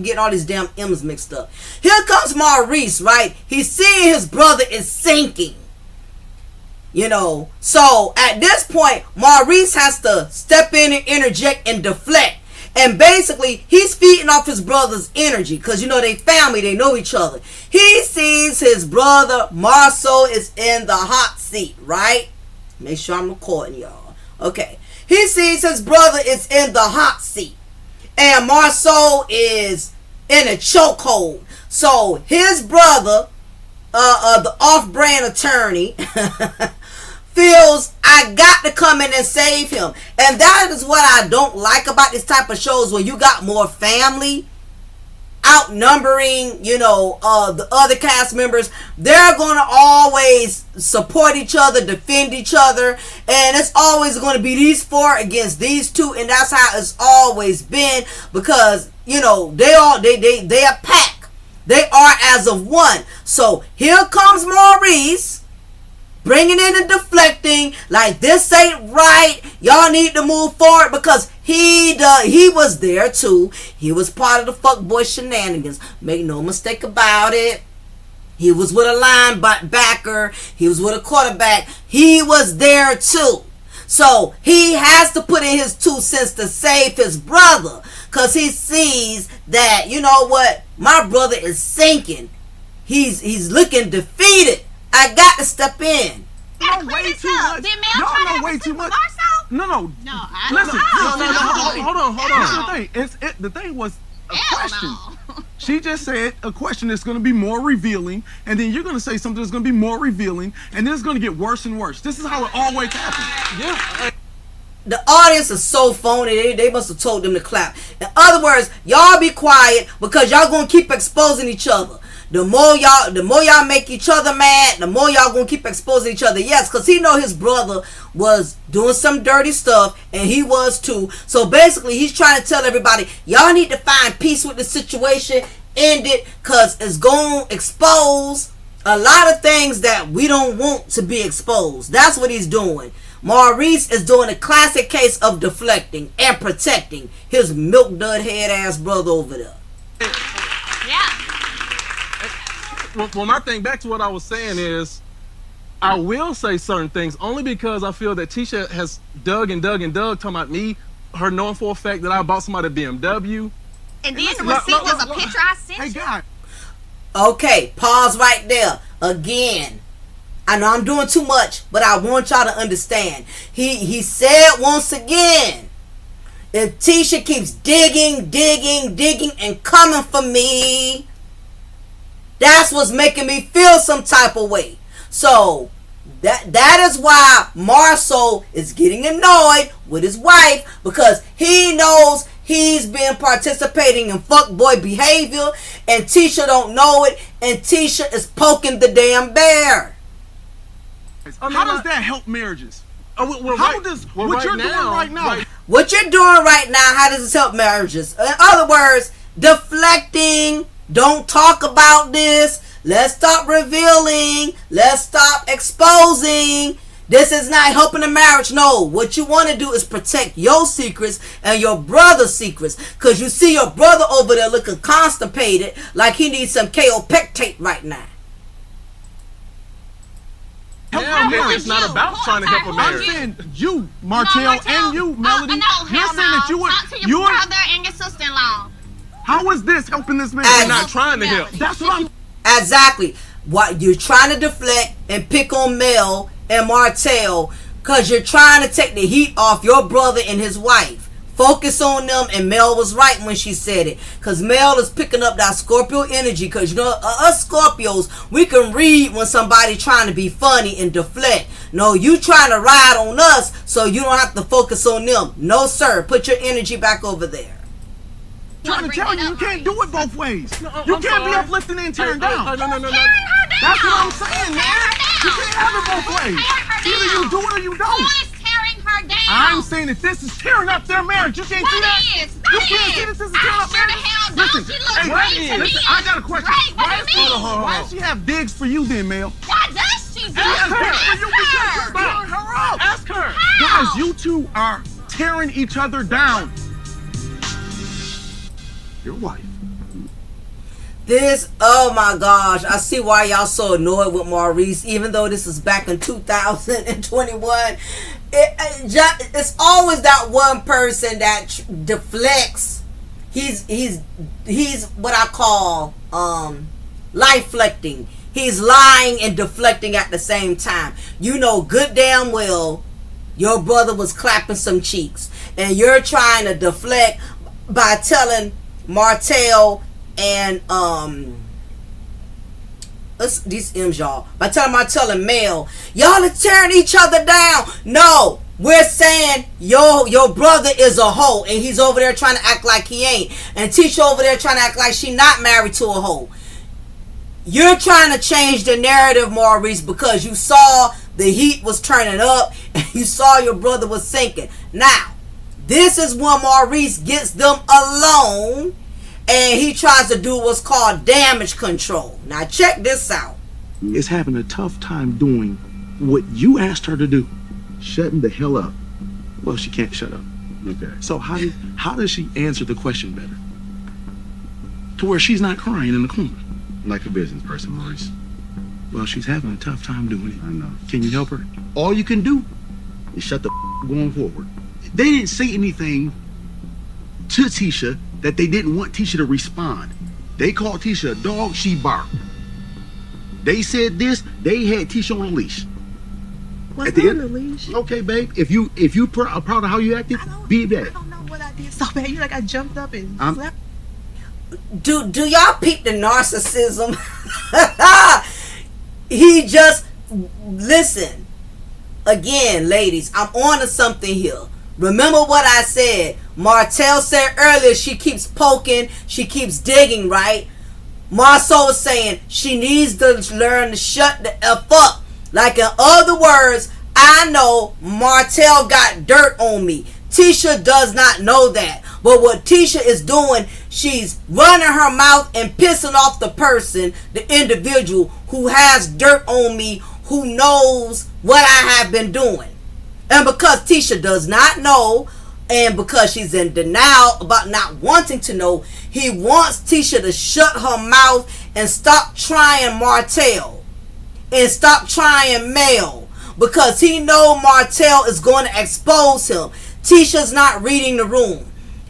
[SPEAKER 2] getting all these damn M's mixed up. Here comes Maurice, right? He's seeing his brother is sinking. So at this point, Maurice has to step in and interject and deflect. And basically, he's feeding off his brother's energy. Because, they family, they know each other. He sees his brother, Marceau, is in the hot seat, right? Make sure I'm recording, y'all. Okay. He sees his brother is in the hot seat. And Marceau is in a chokehold. So, his brother, the off-brand attorney, feels I got to come in and save him. And that is what I don't like about this type of shows where you got more family outnumbering, the other cast members. They're going to always support each other, defend each other, and it's always going to be these four against these two, and that's how it's always been because, they a pack. They are as of one. So here comes Maurice, bringing in and deflecting like this ain't right. Y'all need to move forward because he was there too. He was part of the fuckboy shenanigans. Make no mistake about it. He was with a linebacker. He was with a quarterback. He was there too. So he has to put in his 2 cents to save his brother because he sees that, my brother is sinking. He's looking defeated. I got to step in.
[SPEAKER 8] Y'all know way too much.
[SPEAKER 6] Did Mel
[SPEAKER 8] Y'all
[SPEAKER 6] try to
[SPEAKER 8] know
[SPEAKER 6] have
[SPEAKER 8] way
[SPEAKER 6] sex
[SPEAKER 8] too
[SPEAKER 6] with
[SPEAKER 8] much.
[SPEAKER 6] Marcel?
[SPEAKER 8] No.
[SPEAKER 4] No, I
[SPEAKER 8] Listen,
[SPEAKER 7] Hold on.
[SPEAKER 8] Here's the thing. The thing was a question.
[SPEAKER 6] No.
[SPEAKER 8] She just said a question that's going to be more revealing, and then you're going to say something that's going to be more revealing, and then it's going to get worse and worse. This is how it always happens.
[SPEAKER 7] Yeah.
[SPEAKER 2] The audience is so phony. They must have told them to clap. In other words, y'all be quiet because y'all gonna keep exposing each other. The more y'all make each other mad, the more y'all gonna keep exposing each other. Yes, because he know his brother was doing some dirty stuff, and he was too. So basically, he's trying to tell everybody, y'all need to find peace with the situation, end it, because it's gonna expose a lot of things that we don't want to be exposed. That's what he's doing. Maurice is doing a classic case of deflecting and protecting his milk dud head ass brother over there.
[SPEAKER 6] Yeah.
[SPEAKER 7] Well, my thing, back to what I was saying is, I will say certain things only because I feel that Tisha has dug talking about me, her knowing for a fact that I bought somebody a BMW.
[SPEAKER 6] And then the receipt was a picture I sent
[SPEAKER 8] Hey,
[SPEAKER 6] you.
[SPEAKER 8] God.
[SPEAKER 2] Okay, pause right there. Again, I know I'm doing too much, but I want y'all to understand. He said once again, if Tisha keeps digging, and coming for me, that's what's making me feel some type of way. So that is why Marceau is getting annoyed with his wife, because he knows he's been participating in fuckboy behavior, and Tisha don't know it, and Tisha is poking the damn bear.
[SPEAKER 8] How does that help marriages?
[SPEAKER 7] Well,
[SPEAKER 8] How
[SPEAKER 7] right-
[SPEAKER 8] does
[SPEAKER 7] well,
[SPEAKER 8] what
[SPEAKER 7] right
[SPEAKER 8] you're doing
[SPEAKER 7] now-
[SPEAKER 8] right now?
[SPEAKER 2] What you're doing right now, how does this help marriages? In other words, deflecting. Don't talk about this. Let's stop revealing. Let's stop exposing. This is not helping the marriage. No, what you want to do is protect your secrets and your brother's secrets. Because you see your brother over there looking constipated like he needs some KO pectate right now.
[SPEAKER 7] Yeah, it's not about trying to help a
[SPEAKER 8] I'm
[SPEAKER 7] marriage.
[SPEAKER 8] saying you, Martell, and you, Melody.
[SPEAKER 6] No,
[SPEAKER 8] you're
[SPEAKER 6] hell
[SPEAKER 8] saying that
[SPEAKER 6] no. Talk to your brother and your sister-in-law.
[SPEAKER 8] How is this helping this man?
[SPEAKER 7] We're not trying to help.
[SPEAKER 8] That's what I'm.
[SPEAKER 2] Exactly. What you're trying to deflect and pick on Mel and Martell, because you're trying to take the heat off your brother and his wife. Focus on them, and Mel was right when she said it, because Mel is picking up that Scorpio energy, because you know us Scorpios, we can read when somebody trying to be funny and deflect. No, you trying to ride on us so you don't have to focus on them. No sir, put your energy back over there.
[SPEAKER 8] trying to tell you, you can't do it both ways.
[SPEAKER 7] No,
[SPEAKER 8] You
[SPEAKER 7] I'm
[SPEAKER 8] can't be
[SPEAKER 7] sorry.
[SPEAKER 8] uplifting and tearing down.
[SPEAKER 7] No.
[SPEAKER 6] Tearing her down.
[SPEAKER 8] That's what I'm saying, man. You can't have it both ways.
[SPEAKER 6] Tearing her
[SPEAKER 8] Either you
[SPEAKER 6] down.
[SPEAKER 8] do it or you
[SPEAKER 6] Who
[SPEAKER 8] don't.
[SPEAKER 6] is tearing her down?
[SPEAKER 8] I'm saying that this is tearing up their marriage. You can't see that?
[SPEAKER 6] That is.
[SPEAKER 8] You can't see this is tearing
[SPEAKER 6] I
[SPEAKER 8] up
[SPEAKER 6] sure the
[SPEAKER 8] marriage?
[SPEAKER 6] hell don't.
[SPEAKER 8] Listen,
[SPEAKER 6] She looks
[SPEAKER 8] hey,
[SPEAKER 6] great to me.
[SPEAKER 8] listen, I got a question.
[SPEAKER 6] Great, what do you mean?
[SPEAKER 8] Why does she have digs for you then, Mel?
[SPEAKER 6] What does she do?
[SPEAKER 8] She has digs for you because you're
[SPEAKER 6] Her.
[SPEAKER 8] tearing her up.
[SPEAKER 7] Ask her.
[SPEAKER 8] Guys, you two are tearing each other down. Your wife.
[SPEAKER 2] This, oh my gosh, I see why y'all so annoyed with Maurice, even though this is back in 2021. It's always that one person that deflects. He's what I call lie-flecting. He's lying and deflecting at the same time. You know good damn well your brother was clapping some cheeks, and you're trying to deflect by telling Martell and these M's, y'all, by telling Martell and Mel, y'all are tearing each other down. No, we're saying your brother is a hoe, and he's over there trying to act like he ain't, and Tisha over there trying to act like she not married to a hoe. You're trying to change the narrative, Maurice, because you saw the heat was turning up and you saw your brother was sinking. Now, this is when Maurice gets them alone and he tries to do what's called damage control. Now, check this out.
[SPEAKER 9] Is having a tough time doing what you asked her to do.
[SPEAKER 5] Shutting the hell up.
[SPEAKER 9] Well, she can't shut up.
[SPEAKER 5] Okay.
[SPEAKER 9] So how does she answer the question better? To where she's not crying in the corner.
[SPEAKER 5] Like a business person, Maurice.
[SPEAKER 9] Well, she's having a tough time doing it.
[SPEAKER 5] I know.
[SPEAKER 9] Can you help her?
[SPEAKER 5] All you can do is shut the going forward. They didn't say anything to Tisha that they didn't want Tisha to respond. They called Tisha a dog, she barked. They said this. They had Tisha on a leash.
[SPEAKER 4] Was
[SPEAKER 5] At the
[SPEAKER 4] I on
[SPEAKER 5] end-
[SPEAKER 4] the leash?
[SPEAKER 5] Okay, babe. If you are proud of how you acted, be
[SPEAKER 4] I
[SPEAKER 5] that.
[SPEAKER 4] don't know what I did so bad. You like I jumped up and
[SPEAKER 5] I'm-
[SPEAKER 4] slapped.
[SPEAKER 2] Do y'all peep the narcissism? He just, listen. Again, ladies, I'm on to something here. Remember what I said. Martell said earlier she keeps poking, she keeps digging, right? Marceau is saying she needs to learn to shut the F up. Like in other words, I know Martell got dirt on me. Tisha does not know that. But what Tisha is doing, she's running her mouth and pissing off the person, the individual who has dirt on me, who knows what I have been doing. And because Tisha does not know, and because she's in denial about not wanting to know, he wants Tisha to shut her mouth and stop trying Martell and stop trying Mel, because he know Martell is going to expose him. Tisha's not reading the room.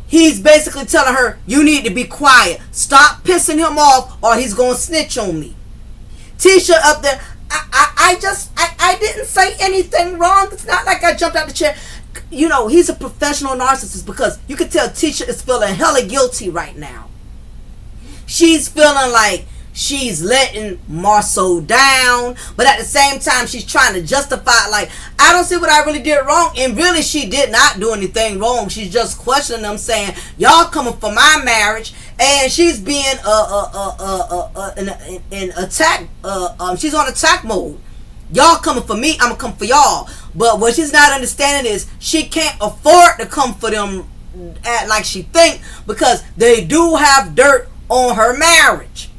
[SPEAKER 2] He's basically telling her, you need to be quiet. Stop pissing him off or he's going to snitch on me. Tisha up there, I didn't say anything wrong. It's not like I jumped out the chair. You know, he's a professional narcissist, because you can tell Tisha is feeling hella guilty right now. She's feeling like she's letting Marceau down, but at the same time she's trying to justify, like, I don't see what I really did wrong. And really she did not do anything wrong. She's just questioning them, saying y'all coming for my marriage, and she's being in attack. She's on attack mode. Y'all coming for me, I'm gonna come for y'all. But what she's not understanding is she can't afford to come for them like she think, because they do have dirt on her marriage.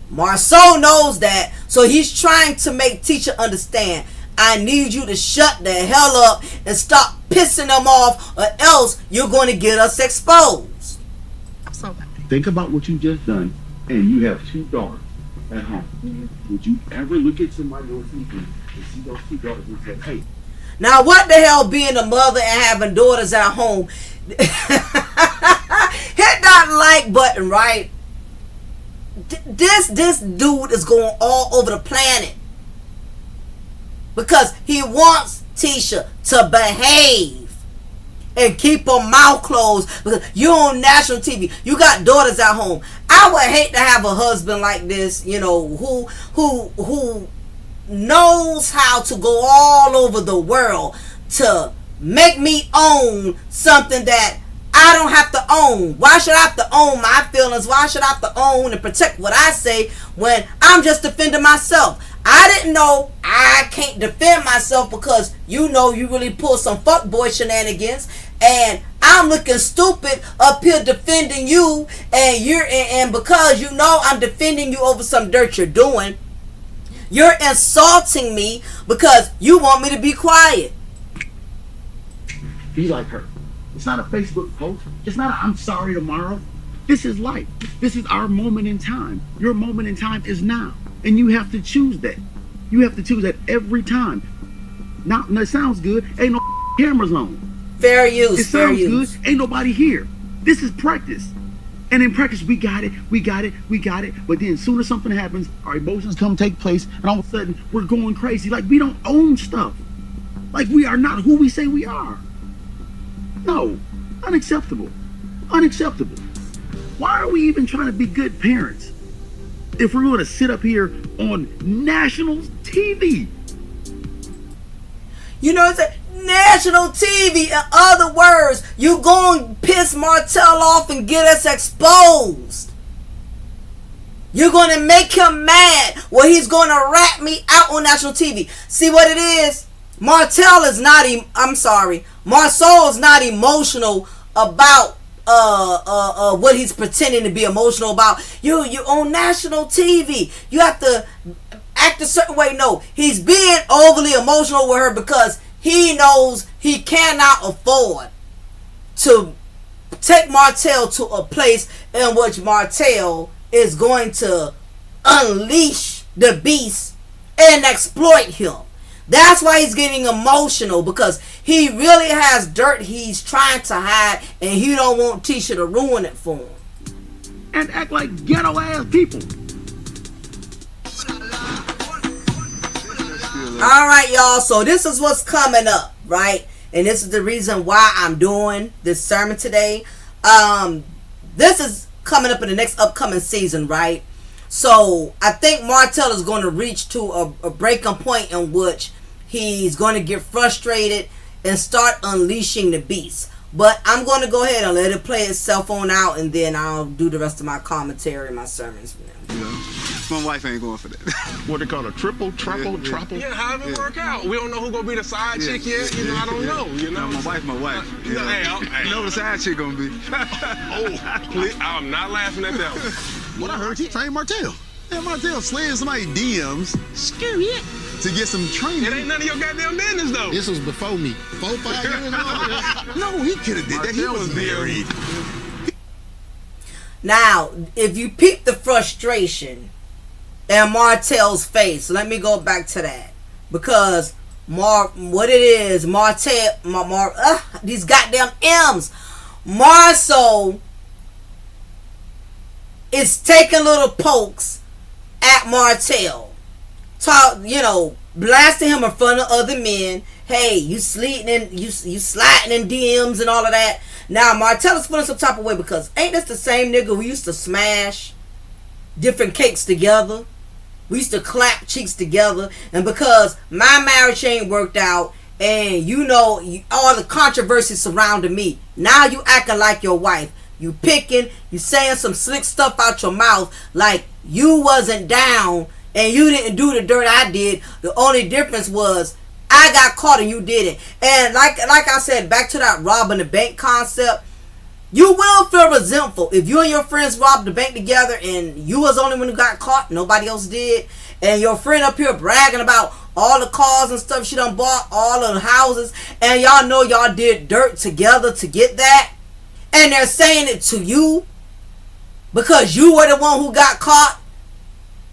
[SPEAKER 2] Marceau knows that, so he's trying to make Tisha understand, I need you to shut the hell up and stop pissing them off, or else you're going to get us exposed.
[SPEAKER 4] So bad.
[SPEAKER 5] Think about what you just done, and you have 2 daughters at home. Would you ever look at somebody on TV and see those 2 daughters and say, hey?
[SPEAKER 2] Now what the hell, being a mother and having daughters at home, hit that like button, right? This dude is going all over the planet because he wants Tisha to behave and keep her mouth closed, because you're on national TV, you got daughters at home. I would hate to have a husband like this, you know, who knows how to go all over the world to make me own something that I don't have to own. Why should I have to own my feelings? Why should I have to own and protect what I say when I'm just defending myself? I didn't know I can't defend myself because you know you really pull some fuckboy shenanigans, and I'm looking stupid up here defending you, and because you know I'm defending you over some dirt you're doing, you're insulting me because you want me to be quiet.
[SPEAKER 5] Be like her. It's not a Facebook post. It's not a I'm sorry tomorrow. This is life. This is our moment in time. Your moment in time is now. And you have to choose that. You have to choose that every time. Now, it sounds good. Ain't no cameras on.
[SPEAKER 2] Fair use.
[SPEAKER 5] It sounds good. Ain't nobody here. This is practice. And in practice, we got it. But then as soon as something happens, our emotions come take place, and all of a sudden, we're going crazy. Like we don't own stuff. Like we are not who we say we are. No. Unacceptable. Unacceptable. Why are we even trying to be good parents if we're going to sit up here on national TV?
[SPEAKER 2] You know, it's a national TV. In other words, you going to piss Martell off and get us exposed. You're going to make him mad. Well, he's going to rat me out on national TV. See what it is? Martell is not, Marceau is not emotional about what he's pretending to be emotional about. You on national TV. You have to act a certain way. No, he's being overly emotional with her because he knows he cannot afford to take Martell to a place in which Martell is going to unleash the beast and exploit him. That's why he's getting emotional, because he really has dirt he's trying to hide, and he don't want Tisha to ruin it for him.
[SPEAKER 5] And act like ghetto ass people.
[SPEAKER 2] All right, y'all. So this is what's coming up, right? And this is the reason why I'm doing this sermon today. This is coming up in the next upcoming season, right? So I think Martell is going to reach to a breaking point in which he's going to get frustrated and start unleashing the beast. But I'm going to go ahead and let it play itself on out, and then I'll do the rest of my commentary and my sermons from there.
[SPEAKER 10] You know, my wife ain't going for that.
[SPEAKER 9] What they call a triple?
[SPEAKER 7] Yeah, however it work out. We don't know who gonna be the side chick yet. You know, I don't know. You know,
[SPEAKER 10] my wife. You know,
[SPEAKER 7] hey,
[SPEAKER 10] you know what the side chick gonna be.
[SPEAKER 7] Please, I'm not laughing at that one.
[SPEAKER 5] What I heard, he trained Martell. Yeah, Martell slid somebody DMs
[SPEAKER 6] Screw it.
[SPEAKER 5] to get some training.
[SPEAKER 7] It ain't none of your goddamn business though.
[SPEAKER 9] This was before me. 4-5 years ago.
[SPEAKER 5] No, he could have did that. He was married.
[SPEAKER 2] Now, if you peep the frustration in Martell's face, let me go back to that. Because what it is, Martell, these goddamn M's. Marceau is taking little pokes at Martell. Blasting him in front of other men. Hey, you sliding in DMs and all of that. Now Martell is feeling some type of way because ain't this the same nigga who used to smash different cakes together? We used to clap cheeks together, and because my marriage ain't worked out, and all the controversy surrounding me, now you acting like your wife. You picking, you saying some slick stuff out your mouth like you wasn't down and you didn't do the dirt I did. The only difference was I got caught and you didn't. And like I said, back to that robbing the bank concept, you will feel resentful if you and your friends robbed the bank together and you was the only one who got caught, nobody else did, and your friend up here bragging about all the cars and stuff she done bought, all of the houses, and y'all know y'all did dirt together to get that, and they're saying it to you because you were the one who got caught,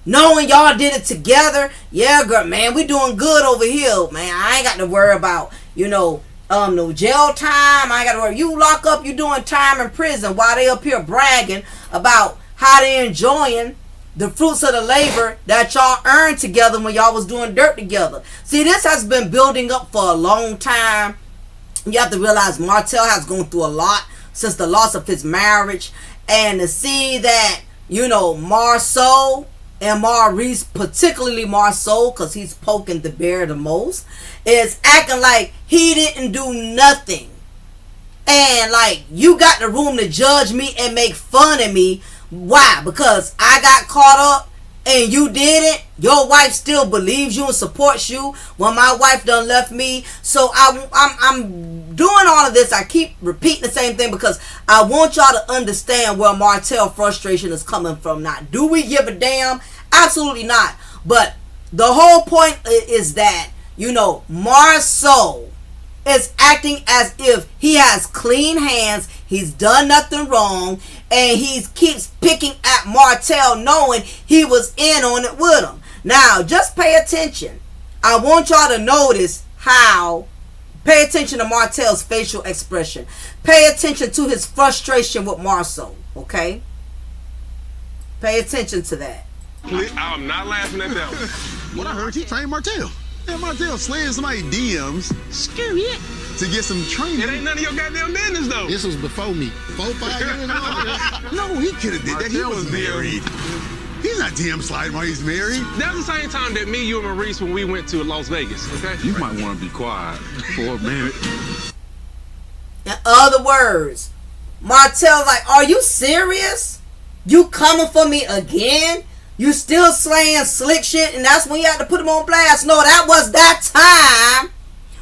[SPEAKER 2] knowing y'all did it together. Yeah, girl, man, we doing good over here, man. I ain't got to worry about, no jail time. I ain't got to worry. You lock up, you doing time in prison while they up here bragging about how they enjoying the fruits of the labor that y'all earned together when y'all was doing dirt together. See, this has been building up for a long time. You have to realize Martell has gone through a lot since the loss of his marriage, and to see that, Marceau and Maurice, particularly Marceau, because he's poking the bear the most, is acting like he didn't do nothing. And like, you got the room to judge me and make fun of me. Why? Because I got caught up and you didn't. Your wife still believes you and supports you when my wife done left me. So I'm doing all of this. I keep repeating the same thing because I want y'all to understand where Martell frustration is coming from. Now, do we give a damn? Absolutely not. But the whole point is that, Marceau is acting as if he has clean hands, he's done nothing wrong, and he keeps picking at Martell knowing he was in on it with him. Now, just pay attention. I want y'all to notice pay attention to Martell's facial expression. Pay attention to his frustration with Marceau, okay? Pay attention to that.
[SPEAKER 7] Please, I'm not laughing at that one.
[SPEAKER 5] What I heard, he trained Martell. Yeah, Martell slid somebody DMs
[SPEAKER 6] Screw it.
[SPEAKER 5] to get some training.
[SPEAKER 7] It ain't none of your goddamn business though.
[SPEAKER 9] This was before me. 4-5 years ago.
[SPEAKER 5] No, he could have did that. He was married. He's not DM sliding while he's married.
[SPEAKER 7] That was the same time that me, you, and Maurice when we went to Las Vegas, okay?
[SPEAKER 8] You might want to be quiet for a minute.
[SPEAKER 2] In other words, Martell's like, are you serious? You coming for me again? You still slaying slick shit, and that's when you had to put him on blast. No, that was that time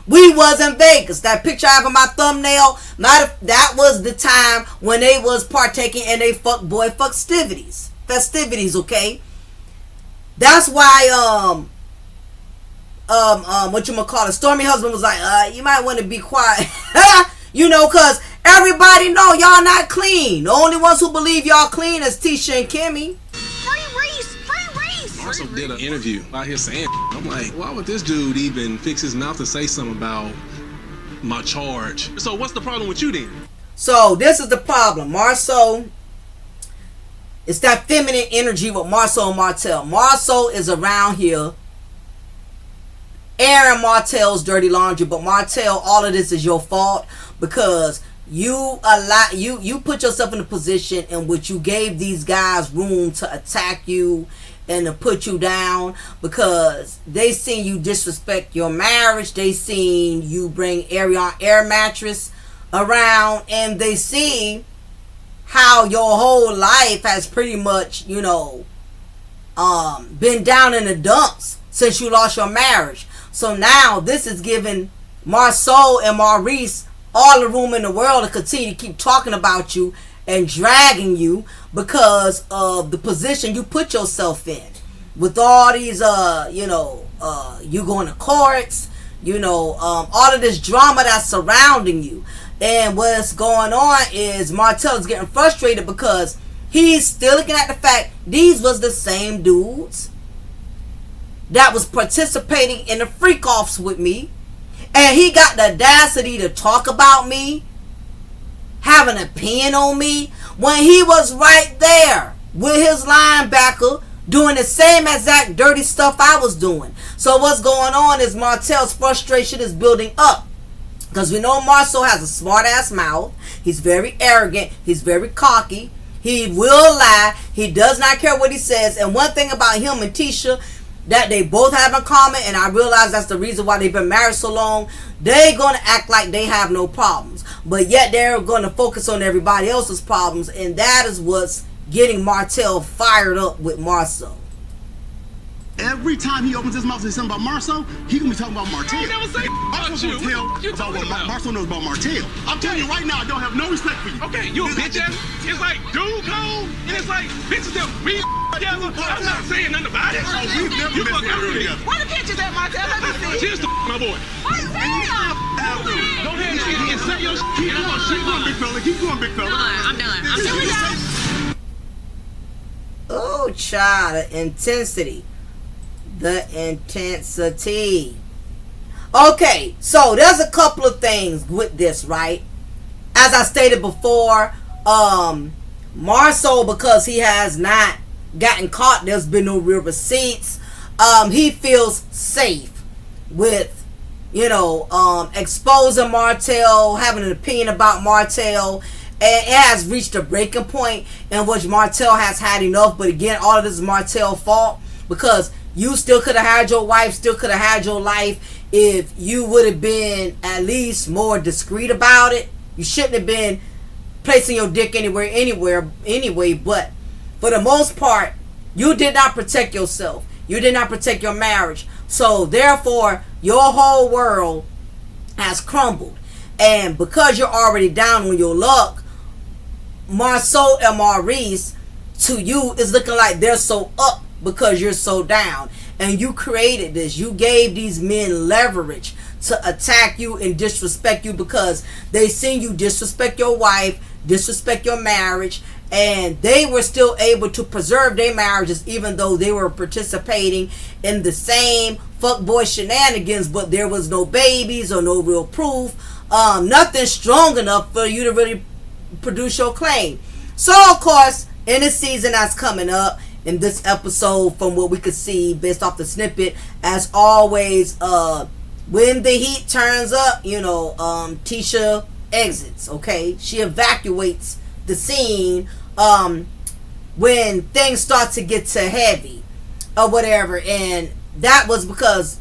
[SPEAKER 2] we was in Vegas. That picture I have in my thumbnail, that was the time when they was partaking in they fuck festivities, okay? That's why Stormy husband was like, you might want to be quiet. Cause everybody know y'all not clean. The only ones who believe y'all clean is Tisha and Kimmy.
[SPEAKER 7] Also did an interview out here saying, I'm like, why would this dude even fix his mouth to say something about my charge? So what's the problem with you then?
[SPEAKER 2] So this is the problem. Marceau, it's that feminine energy with Marceau and Martell. Marceau is around here airing Martell's dirty laundry, but Martell, all of this is your fault because you put yourself in a position in which you gave these guys room to attack you and to put you down because they seen you disrespect your marriage. They seen you bring air mattress around, and they see how your whole life has pretty much, been down in the dumps since you lost your marriage. So now this is giving Marceau and Maurice all the room in the world to continue to keep talking about you and dragging you because of the position you put yourself in. With all these, you going to courts, all of this drama that's surrounding you. And what's going on is Martell is getting frustrated because he's still looking at the fact these was the same dudes that was participating in the freak-offs with me. And he got the audacity to talk about me, have an opinion on me, when he was right there with his linebacker doing the same exact dirty stuff I was doing. So what's going on is Martell's frustration is building up. Because we know Marceau has a smart-ass mouth. He's very arrogant. He's very cocky. He will lie. He does not care what he says. And one thing about him and Tisha that they both have in common, and I realize that's the reason why they've been married so long, they're going to act like they have no problems. But yet they're going to focus on everybody else's problems. And that is what's getting Martell fired up with Marceau.
[SPEAKER 5] Every time he opens his mouth to say something about Marceau, he gonna be talking about Martell.
[SPEAKER 7] I never say about you. What you talking about?
[SPEAKER 5] Marceau knows about Martell. I'm telling you right now, I don't have no respect for you.
[SPEAKER 7] Okay, you a bitch ass. It's like dude code, and it's like bitches that we together. I'm not saying nothing about it.
[SPEAKER 5] We've never been together.
[SPEAKER 6] Where the pictures at, Martell? Let me see.
[SPEAKER 7] Cheers to my boy.
[SPEAKER 6] Martell!
[SPEAKER 7] Go ahead and say your shit.
[SPEAKER 5] Keep going, big fella. Keep going, big fella.
[SPEAKER 6] I'm done.
[SPEAKER 2] Oh, child, the intensity. The intensity. Okay, so there's a couple of things with this, right? As I stated before, Marceau, because he has not gotten caught, there's been no real receipts. He feels safe with, exposing Martell, having an opinion about Martell. And it has reached a breaking point in which Martell has had enough. But again, all of this is Martell's fault because you still could have had your wife, still could have had your life if you would have been at least more discreet about it. You shouldn't have been placing your dick anywhere anyway. But for the most part, you did not protect yourself. You did not protect your marriage. So therefore, your whole world has crumbled. And because you're already down on your luck, Marceau and Maurice, to you, is looking like they're so up because you're so down. And you created this. You gave these men leverage to attack you and disrespect you because they seen you disrespect your wife, disrespect your marriage, and they were still able to preserve their marriages even though they were participating in the same fuckboy shenanigans, but there was no babies or no real proof, nothing strong enough for you to really produce your claim. So of course, in the season that's coming up, in this episode, from what we could see based off the snippet, as always, when the heat turns up, Tisha exits. Okay, she evacuates the scene when things start to get too heavy or whatever, and that was because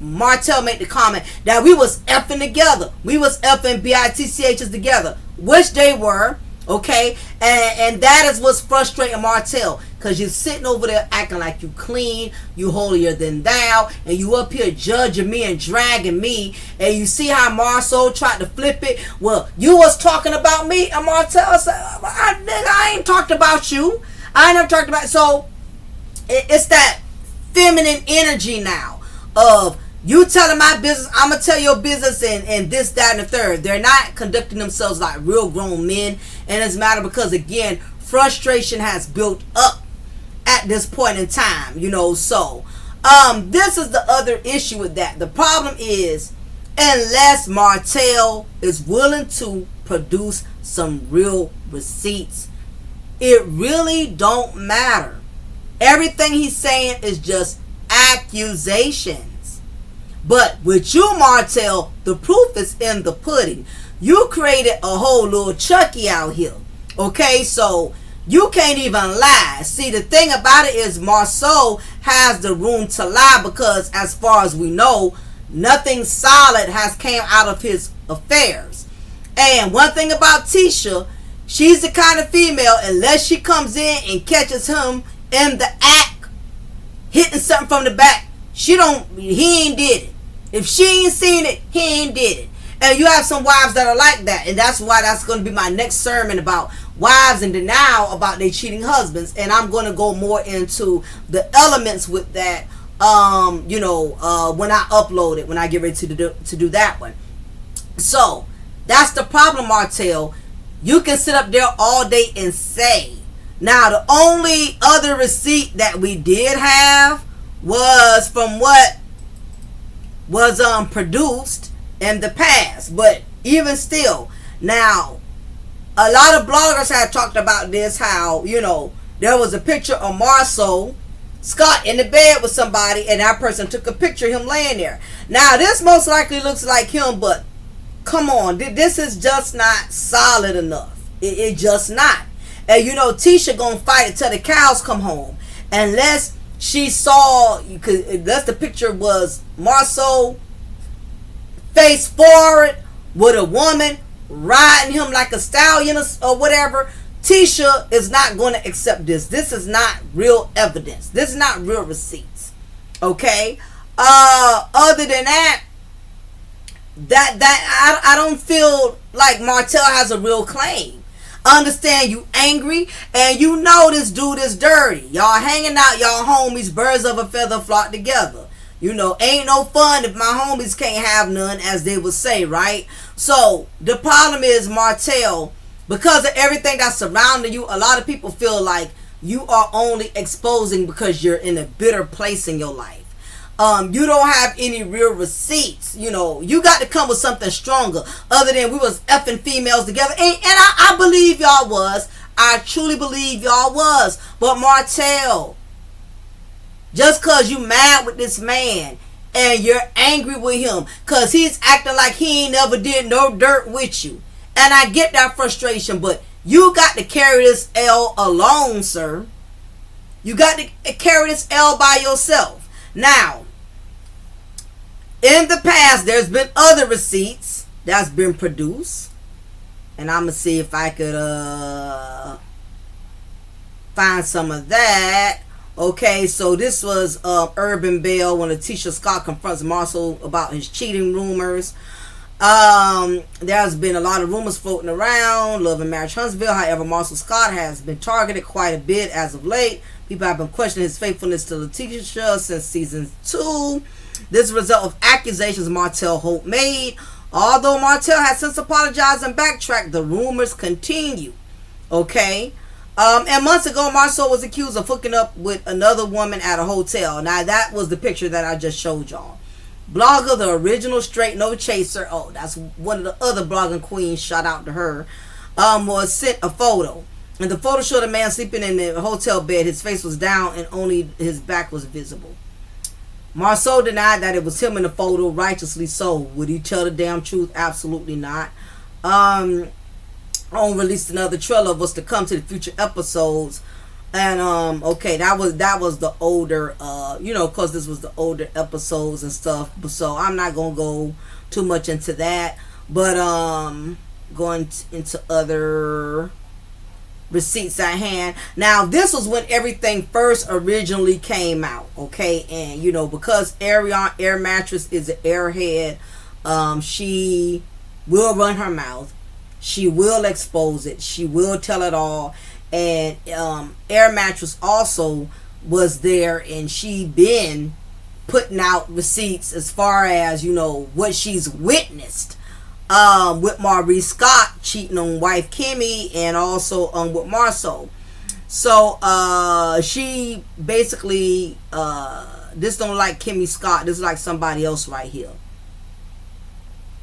[SPEAKER 2] Martell made the comment that we was effing together. We was effing bitchs together, which they were. Okay, and that is what's frustrating Martell, because you're sitting over there acting like you clean, you holier than thou, and you up here judging me and dragging me, and you see how Marceau tried to flip it. Well, you was talking about me, and Martell said, I ain't talked about you. I ain't never talked about. So it's that feminine energy now of you telling my business, I'm going to tell your business, and this, that, and the third. They're not conducting themselves like real grown men. And it's a matter because, again, frustration has built up at this point in time, So, this is the other issue with that. The problem is, unless Martell is willing to produce some real receipts, it really don't matter. Everything he's saying is just accusations. But with you, Martell, the proof is in the pudding. You created a whole little Chucky out here. Okay, so you can't even lie. See, the thing about it is Marceau has the room to lie because as far as we know, nothing solid has came out of his affairs. And one thing about Tisha, she's the kind of female, unless she comes in and catches him in the act, hitting something from the back, he ain't did it. If she ain't seen it, he ain't did it. And you have some wives that are like that. And that's why that's going to be my next sermon about wives in denial about their cheating husbands. And I'm going to go more into the elements with that, when I upload it, when I get ready to do that one. So, that's the problem, Martell. You can sit up there all day and say. Now, the only other receipt that we did have was from what was produced in the past. But even still, now, a lot of bloggers have talked about this, how, there was a picture of Marceau Scott in the bed with somebody, and that person took a picture of him laying there. Now, this most likely looks like him, but come on, this is just not solid enough. It just not. And Tisha gonna fight it till the cows come home, unless she saw, unless the picture was Marceau face forward with a woman riding him like a stallion or whatever. Tisha is not going to accept this. This is not real evidence. This is not real receipts. Okay. Other than that, I don't feel like Martell has a real claim. Understand you angry and you know this dude is dirty. Y'all hanging out, y'all homies, birds of a feather flock together. Ain't no fun if my homies can't have none, as they would say, right? So the problem is, Martell, because of everything that's surrounding you, a lot of people feel like you are only exposing because you're in a bitter place in your life. You don't have any real receipts. You got to come with something stronger other than we was effing females together. And I believe y'all was. I truly believe y'all was. But Martell, just because you mad with this man and you're angry with him because he's acting like he ain't never did no dirt with you. And I get that frustration, but you got to carry this L alone, sir. You got to carry this L by yourself. Now, in the past, there's been other receipts that's been produced. And I'm going to see if I could find some of that. Okay, so this was Urban Bell when Tisha Scott confronts Marceau about his cheating rumors. There's been a lot of rumors floating around. Love and Marriage Huntsville. However, Marceau Scott has been targeted quite a bit as of late. People have been questioning his faithfulness to Letitia since season 2. This is a result of accusations Martell Holt made. Although Martell has since apologized and backtracked, the rumors continue. Okay. And months ago, Marceau was accused of hooking up with another woman at a hotel. Now, that was the picture that I just showed y'all. Blogger, the original straight no chaser. Oh, that's one of the other blogging queens. Shout out to her. Was sent a photo. And the photo showed a man sleeping in the hotel bed. His face was down and only his back was visible. Marceau denied that it was him in the photo, righteously so. Would he tell the damn truth? Absolutely not. On released another trailer of what's to come to the future episodes. And okay, that was the older because this was the older episodes and stuff. So I'm not gonna go too much into that. But going into other receipts at hand. Now, this was when everything first originally came out. Okay, and because Air Mattress is an airhead, she will run her mouth. She will expose it. She will tell it all. And Air Mattress also was there, and she been putting out receipts as far as what she's witnessed with Maurice Scott cheating on wife Kimmy, and also with Marceau. So she basically this don't like Kimmy Scott. This is like somebody else right here.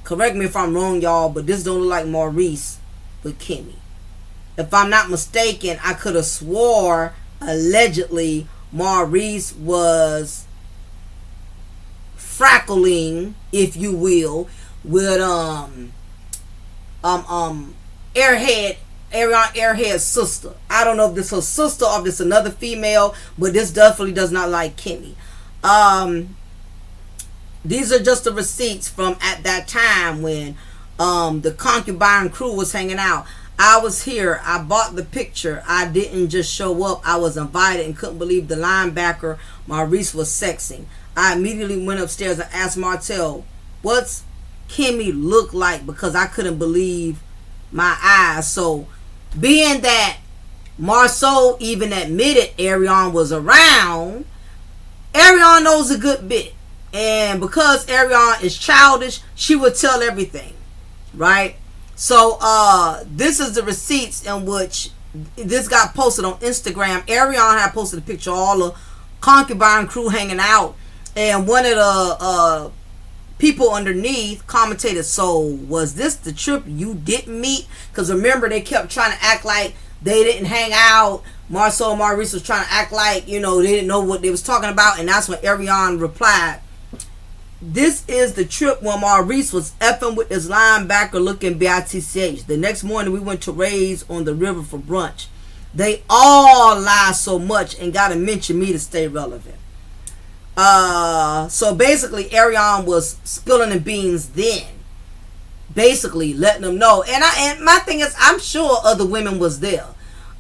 [SPEAKER 2] Correct me if I'm wrong, y'all, but this don't look like Maurice with Kimmy. If I'm not mistaken, I could have swore allegedly Maurice was 𝓜𝓸𝓬𝓱𝓪'𝓼, if you will, with Airhead's sister. I don't know if this is her sister or if this is another female, but this definitely does not like Kimmy. These are just the receipts from at that time when the Concubine crew was hanging out. I was here. I bought the picture. I didn't just show up. I was invited and couldn't believe the linebacker Maurice was sexing. I immediately went upstairs and asked Martell, what's Kimmy look like? Because I couldn't believe my eyes. So being that Marceau even admitted Ariane was around, Ariane knows a good bit. And because Ariane is childish, she would tell everything, right? So this is the receipts in which this got posted on Instagram. Ariane had posted a picture of all the Concubine crew hanging out, and one of the people underneath commented, so was this the trip you didn't meet? Because remember, they kept trying to act like they didn't hang out. Marceau and Maurice was trying to act like, you know, they didn't know what they was talking about. And that's when Ariane replied, this is the trip when Maurice was effing with his linebacker looking bitch. The next morning we went to H0ES on the river for brunch. They all lie so much and gotta mention me to stay relevant. So basically Ariane was spilling the beans then, basically letting them know. And my thing is, I'm sure other women was there.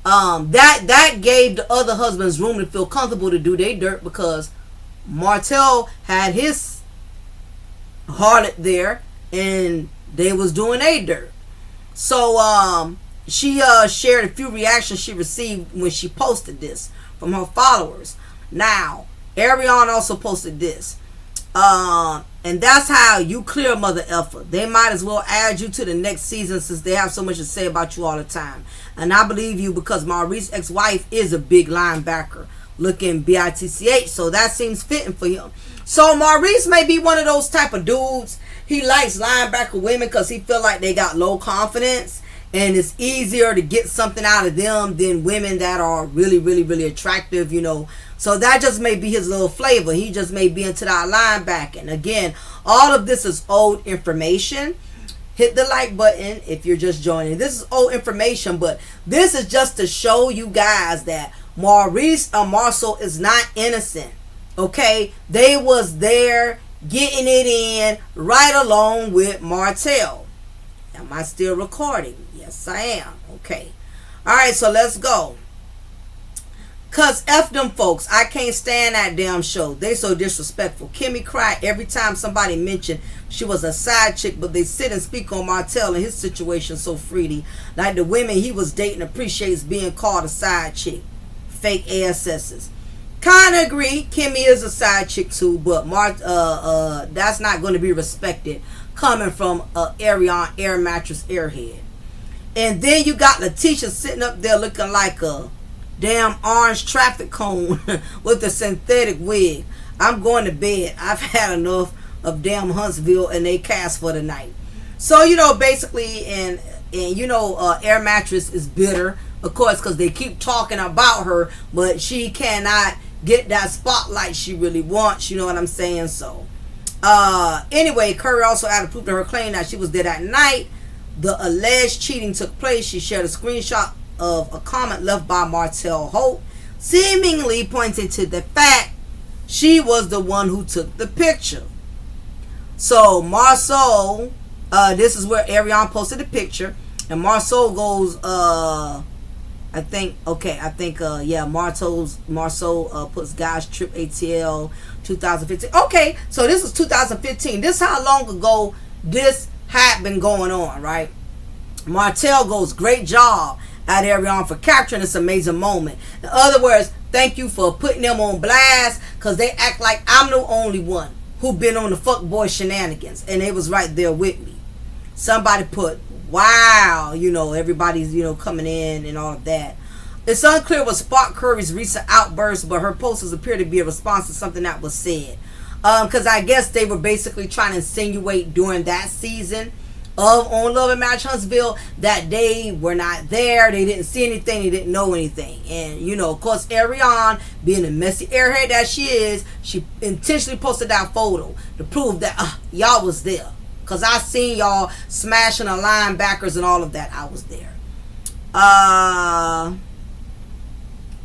[SPEAKER 2] That gave the other husbands room to feel comfortable to do their dirt, because Martell had his harlot there and they was doing a dirt. So she shared a few reactions she received when she posted this from her followers. Now Ariane also posted this, and that's how you clear mother effer. They might as well add you to the next season since they have so much to say about you all the time. And I believe you because Maurice's ex-wife is a big linebacker looking bitch, so that seems fitting for him. So Maurice may be one of those type of dudes. He likes linebacker women because he feel like they got low confidence and it's easier to get something out of them than women that are really, really, really attractive, you know. So that just may be his little flavor. He just may be into that linebacking. Again, all of this is old information. Hit the like button if you're just joining. This is old information, but this is just to show you guys that Maurice or Marceau is not innocent. Okay, they was there getting it in right along with Martell. Am I still recording? Yes, I am. Okay. All right, so let's go. Cause F them folks. I can't stand that damn show. They so disrespectful. Kimmy cried every time somebody mentioned she was a side chick, but they sit and speak on Martell and his situation so freely. Like the women he was dating appreciates being called a side chick. Fake ASSs. Kind of agree. Kimmy is a side chick too, but that's not going to be respected coming from Ariane Air Mattress Airhead. And then you got Letitia sitting up there looking like a damn orange traffic cone with a synthetic wig. I'm going to bed. I've had enough of damn Huntsville and they cast for the night. So, you know, basically, and you know, Air Mattress is bitter, of course, because they keep talking about her, but she cannot get that spotlight she really wants, you know what I'm saying? So anyway, Curry also added proof to her claim that she was there that night the alleged cheating took place. She shared a screenshot of a comment left by Martell Holt, seemingly pointing to the fact she was the one who took the picture. So Marceau, this is where Ariane posted the picture, and Marceau goes, Marceau puts guys trip ATL 2015. Okay, so this is 2015. This is how long ago this had been going on, right? Martell goes, great job at Ariane for capturing this amazing moment. In other words, thank you for putting them on blast, because they act like I'm the only one who been on the fuckboy shenanigans, and they was right there with me. Somebody put, wow, you know, everybody's, you know, coming in and all of that. It's unclear what sparked Curry's recent outburst, but her posters appear to be a response to something that was said. Because I guess they were basically trying to insinuate during that season on Love and Marriage Huntsville that they were not there. They didn't see anything. They didn't know anything. And, you know, of course, Ariane, being the messy airhead that she is, she intentionally posted that photo to prove that y'all was there. Because I seen y'all smashing the linebackers and all of that. I was there.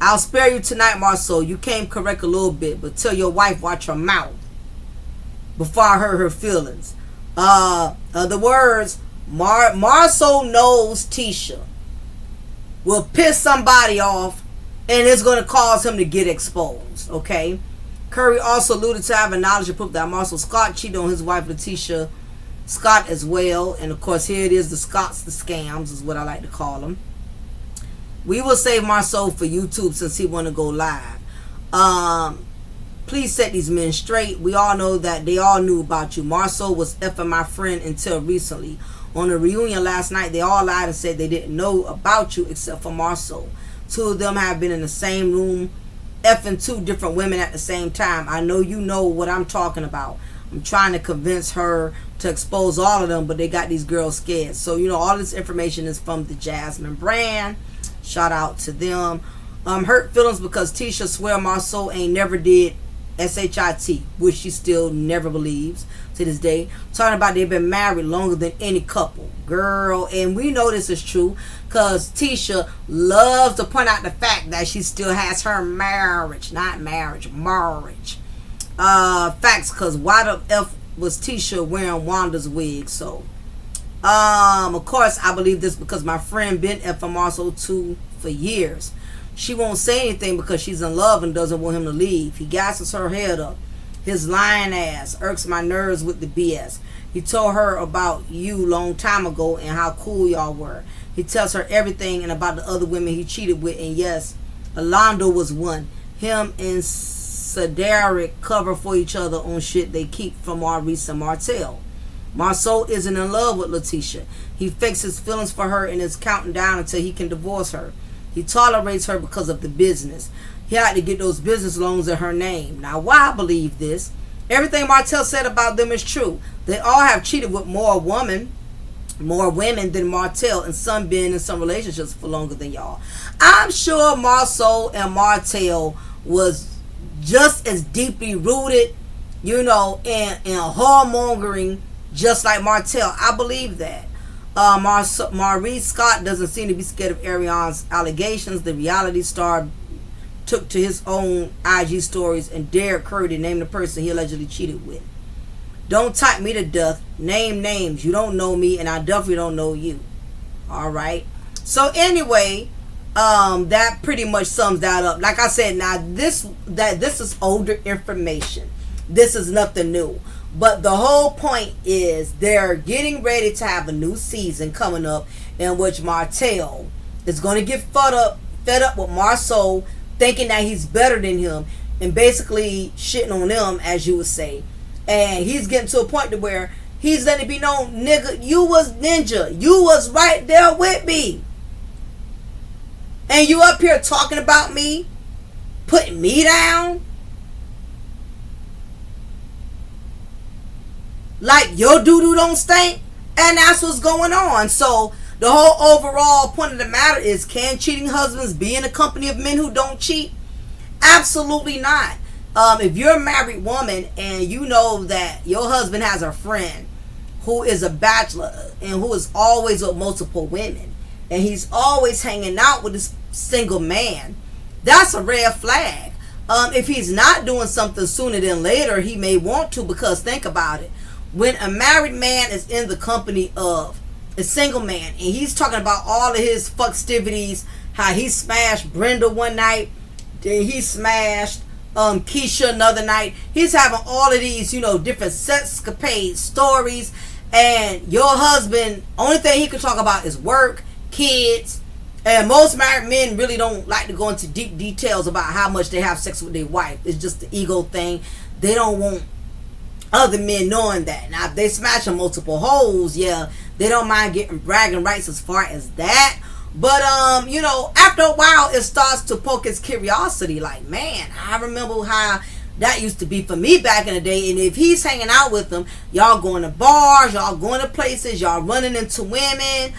[SPEAKER 2] I'll spare you tonight, Marceau. You came correct a little bit, but tell your wife watch her mouth before I hurt her feelings. Other words, Marceau knows Tisha will piss somebody off and it's going to cause him to get exposed, okay? Curry also alluded to having knowledge and proof that Marceau Scott cheated on his wife Letitia Scott as well. And of course, here it is, the Scotts, the scams is what I like to call them. We will save Marceau for YouTube since he want to go live. Please set these men straight. We all know that they all knew about you. Marceau was effing my friend until recently. On the reunion last night, they all lied and said they didn't know about you except for Marceau. Two of them have been in the same room effing two different women at the same time. I know you know what I'm talking about. I'm trying to convince her to expose all of them, but they got these girls scared. So, you know, all this information is from the Jasmine brand. Shout out to them. Hurt feelings because Tisha swear Marceau ain't never did SHIT, which she still never believes to this day. Talking about they've been married longer than any couple. Girl, and we know this is true because Tisha loves to point out the fact that she still has her marriage. Not marriage, marriage. Facts, because why the F was Tisha wearing Wanda's wig? So, of course, I believe this because my friend been effing Marceau too for years. She won't say anything because she's in love and doesn't want him to leave. He gasses her head up. His lying ass irks my nerves with the BS. He told her about you long time ago and how cool y'all were. He tells her everything and about the other women he cheated with. And yes, Alondo was one. Him and Cedric cover for each other on shit they keep from Maurice and Martell. Marceau isn't in love with Letitia. He fakes his feelings for her and is counting down until he can divorce her. He tolerates her because of the business. He had to get those business loans in her name. Now, why I believe this? Everything Martell said about them is true. They all have cheated with more women than Martell, and some been in some relationships for longer than y'all. I'm sure Marceau and Martell was just as deeply rooted, you know, in whoremongering, just like Martell. I believe that. Maurice Scott doesn't seem to be scared of Ariane's allegations. The reality star took to his own IG stories and dared Curry to name the person he allegedly cheated with. Don't type me to death. Name names. You don't know me, and I definitely don't know you. All right. So anyway, that pretty much sums that up. Like I said, now this is older information. This is nothing new. But the whole point is they're getting ready to have a new season coming up in which Martell is going to get fed up with Marceau, thinking that he's better than him and basically shitting on them, as you would say. And he's getting to a point to where he's letting it be known, nigga, you was ninja. You was right there with me. And you up here talking about me, putting me down. Like your doo-doo don't stink. And that's what's going on. So the whole overall point of the matter is, can cheating husbands be in the company of men who don't cheat? Absolutely not. If you're a married woman and you know that your husband has a friend who is a bachelor and who is always with multiple women and he's always hanging out with this single man, that's a red flag. If he's not doing something sooner than later, he may want to, because think about it. When a married man is in the company of a single man and he's talking about all of his fuckstivities, how he smashed Brenda one night, then he smashed Keisha another night, he's having all of these, you know, different sexcapade stories, and your husband, only thing he can talk about is work, kids, and most married men really don't like to go into deep details about how much they have sex with their wife. It's just the ego thing. They don't want other men knowing that. Now, if they smashing multiple holes, yeah, they don't mind getting bragging rights as far as that. But, you know, after a while, it starts to poke his curiosity. Like, man, I remember how That used to be for me back in the day. And if he's hanging out with them, y'all going to bars, y'all going to places, y'all running into women,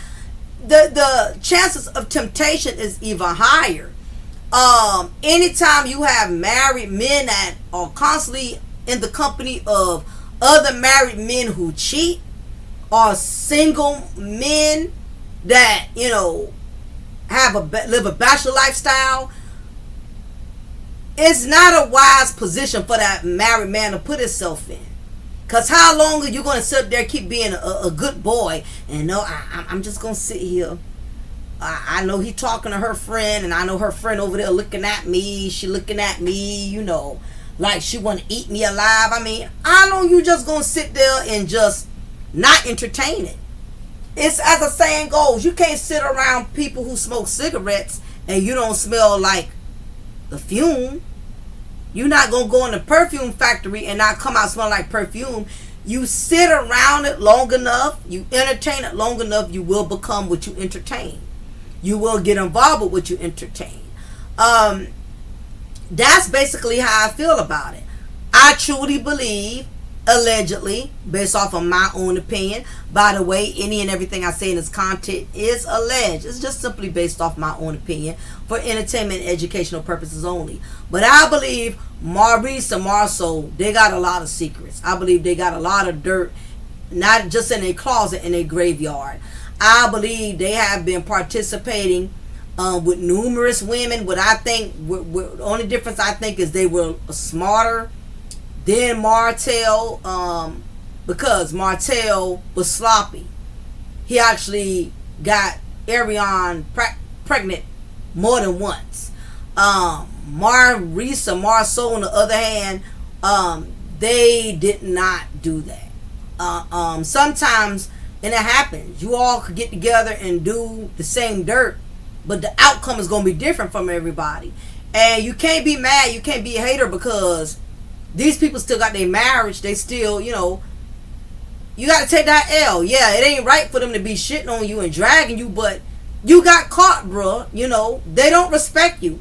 [SPEAKER 2] the chances of temptation is even higher. Anytime you have married men that are constantly in the company of other married men who cheat, or single men that, you know, live a bachelor lifestyle, it's not a wise position for that married man to put himself in. Because how long are you going to sit there keep being a good boy and no, I'm just going to sit here. I know he talking to her friend, and I know her friend over there looking at me. She looking at me, you know, like she want to eat me alive. I mean, how long you just going to sit there and just not entertain it? It's as the saying goes, you can't sit around people who smoke cigarettes and you don't smell like the fume. You're not going to go in the perfume factory and not come out smelling like perfume. You sit around it long enough, you entertain it long enough, you will become what you entertain. You will get involved with what you entertain. That's basically how I feel about it. I truly believe, allegedly, based off of my own opinion, by the way, any and everything I say in this content is alleged. It's just simply based off my own opinion for entertainment and educational purposes only. But I believe Maurice and Marceau, they got a lot of secrets. I believe they got a lot of dirt, not just in a closet, in a graveyard. I believe they have been participating with numerous women. What I think, the only difference I think is they were smarter than Martell, because Martell was sloppy. He actually got Ariane pregnant more than once. Maurice and Marceau, on the other hand, they did not do that. Sometimes, and it happens, you all could get together and do the same dirt, but the outcome is going to be different from everybody. And you can't be mad, you can't be a hater, because these people still got their marriage. They still, you know, you got to take that L. Yeah, it ain't right for them to be shitting on you and dragging you, but you got caught, bruh. You know, they don't respect you.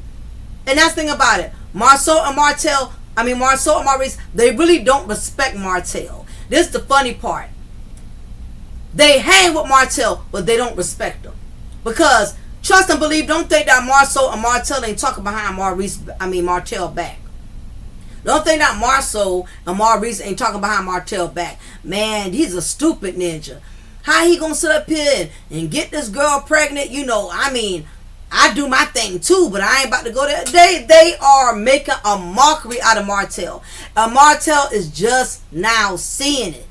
[SPEAKER 2] And that's the thing about it. Marceau and Maurice, they really don't respect Martell. This is the funny part. They hang with Martell, but they don't respect him. Because, trust and believe, don't think that Marceau and Martell ain't talking behind Martell back. Don't think that Marceau and Maurice ain't talking behind Martell back. Man, he's a stupid ninja. How he gonna sit up here and get this girl pregnant? You know, I mean, I do my thing too, but I ain't about to go there. They are making a mockery out of Martell. And Martell is just now seeing it.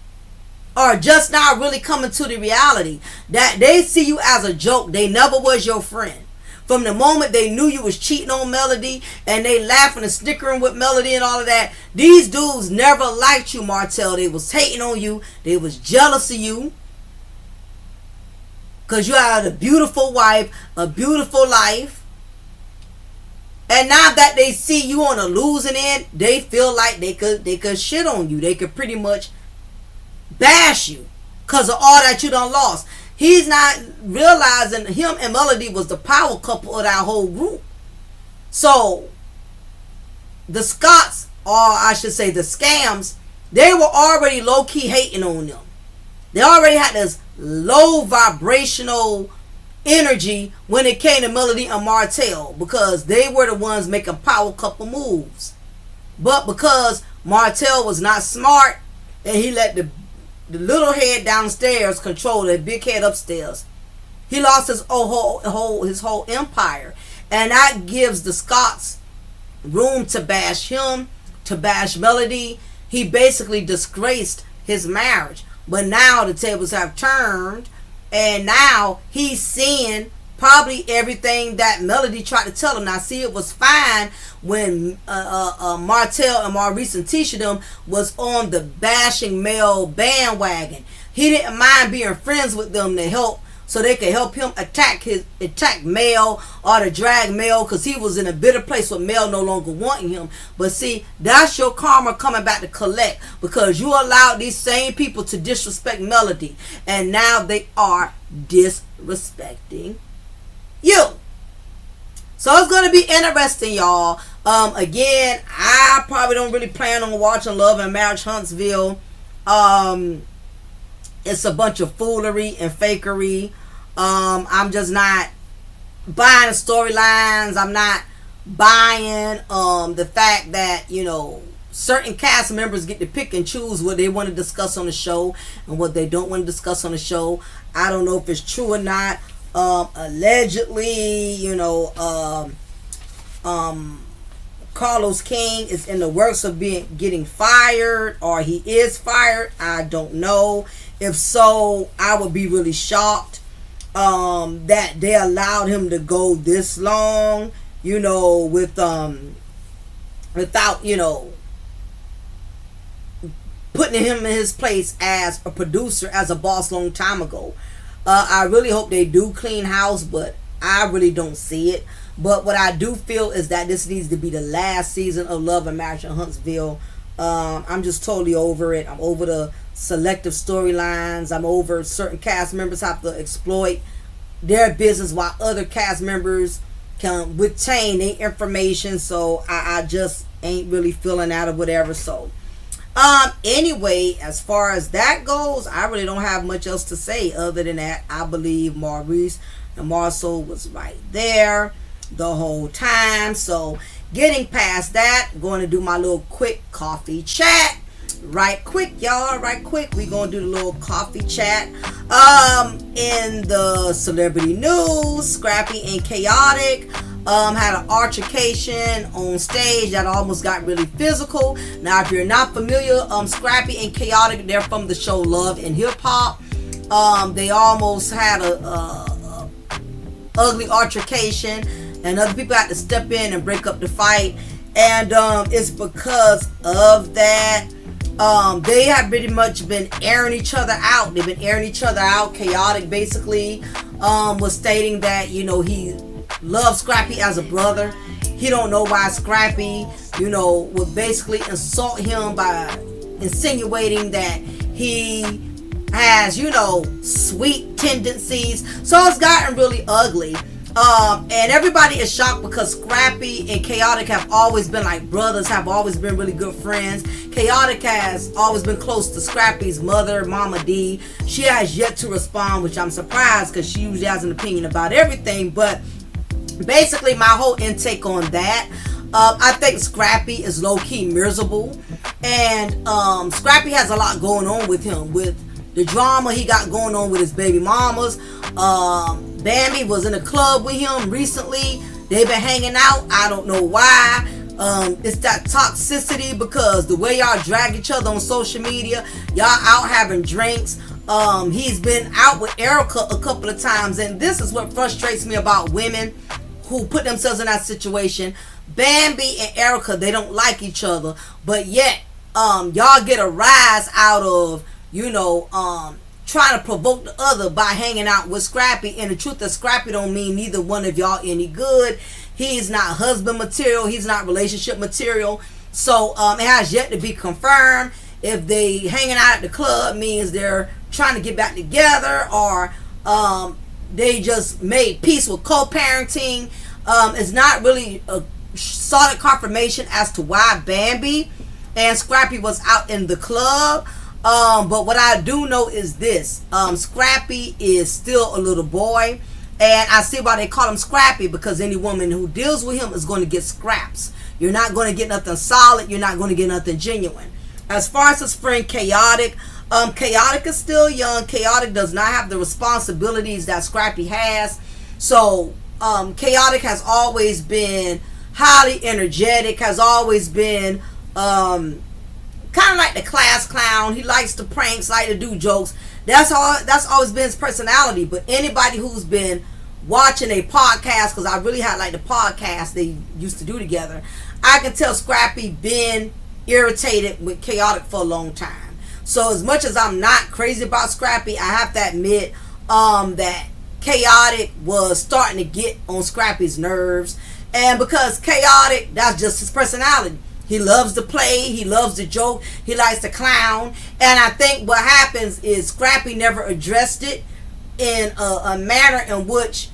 [SPEAKER 2] Or just now really coming to the reality that they see you as a joke. They never was your friend. From the moment they knew you was cheating on Melody and they laughing and snickering with Melody and all of that, these dudes never liked you, Martell. They was hating on you. They was jealous of you. Because you had a beautiful wife, a beautiful life. And now that they see you on a losing end, they feel like they could shit on you. They could pretty much bash you because of all that you done lost. He's not realizing him and Melody was the power couple of that whole group. So the Scots, or I should say the Scams, they were already low-key hating on them. They already had this low vibrational energy when it came to Melody and Martell, because they were the ones making power couple moves. But because Martell was not smart and he let the little head downstairs control the big head upstairs, he lost his whole empire. And that gives the Scots room to bash him, to bash Melody. He basically disgraced his marriage. But now the tables have turned, and now he's seeing probably everything that Melody tried to tell him. Now, see, it was fine when Martell and Maurice and Tisha them was on the bashing male bandwagon. He didn't mind being friends with them to help, so they could help him attack Mel or to drag Mel, because he was in a bitter place with Mel no longer wanting him. But see, that's your karma coming back to collect, because you allowed these same people to disrespect Melody, and now they are disrespecting you. So it's gonna be interesting, y'all. Again, I probably don't really plan on watching Love and Marriage Huntsville. It's a bunch of foolery and fakery. I'm just not buying the storylines. I'm not buying the fact that, you know, certain cast members get to pick and choose what they want to discuss on the show and what they don't want to discuss on the show. I don't know if it's true or not. Allegedly, you know, Carlos King is in the works of getting fired, or he is fired. I don't know. If so, I would be really shocked that they allowed him to go this long, you know, without, you know, putting him in his place as a producer, as a boss long time ago. I really hope they do clean house, but I really don't see it. But what I do feel is that this needs to be the last season of Love and Marriage in Huntsville. I'm just totally over it. I'm over the selective storylines. I'm over certain cast members have to exploit their business while other cast members can retain their information. So I just ain't really feeling that or whatever. So anyway, as far as that goes, I really don't have much else to say other than that I believe Maurice and Marceau was right there the whole time. So getting past that, going to do my little quick coffee chat. Right quick, y'all, right quick. We gonna do the little coffee chat. In the celebrity news, Scrappy and Chaotic had an altercation on stage that almost got really physical. Now, if you're not familiar, Scrappy and Chaotic, they're from the show Love and Hip Hop. They almost had a ugly altercation, and other people had to step in and break up the fight. And it's because of that. They have pretty much been airing each other out. They've been airing each other out. Chaotic basically was stating that, you know, he loves Scrappy as a brother. He don't know why Scrappy, you know, would basically insult him by insinuating that he has, you know, sweet tendencies. So it's gotten really ugly. And everybody is shocked because Scrappy and Chaotic have always been like brothers, have always been really good friends. Chaotic has always been close to Scrappy's mother, Mama D. She has yet to respond, which I'm surprised because she usually has an opinion about everything. But basically, my whole intake on that, I think Scrappy is low-key miserable. And Scrappy has a lot going on with him, with the drama he got going on with his baby mamas. Bambi was in a club with him recently. They've been hanging out. I don't know why. It's that toxicity because the way y'all drag each other on social media, y'all out having drinks. He's been out with Erica a couple of times, and this is what frustrates me about women who put themselves in that situation. Bambi and Erica, they don't like each other, but yet y'all get a rise out of, you know, trying to provoke the other by hanging out with Scrappy. And the truth is, Scrappy don't mean neither one of y'all any good. He's not husband material. He's not relationship material. So it has yet to be confirmed if they hanging out at the club means they're trying to get back together, or they just made peace with co-parenting. It's not really a solid confirmation as to why Bambi and Scrappy was out in the club. But what I do know is this. Scrappy is still a little boy. And I see why they call him Scrappy, because any woman who deals with him is going to get scraps. You're not going to get nothing solid. You're not going to get nothing genuine. As far as his friend Chaotic, Chaotic is still young. Chaotic does not have the responsibilities that Scrappy has. So Chaotic has always been highly energetic, has always been kind of like the class clown. He likes to pranks, like to do jokes. That's always been his personality. But anybody who's been watching a podcast, because I really had like the podcast they used to do together, I can tell Scrappy been irritated with Chaotic for a long time. So as much as I'm not crazy about Scrappy, I have to admit that Chaotic was starting to get on Scrappy's nerves. And because Chaotic, that's just his personality. He loves to play. He loves to joke. He likes to clown. And I think what happens is Scrappy never addressed it in a manner in which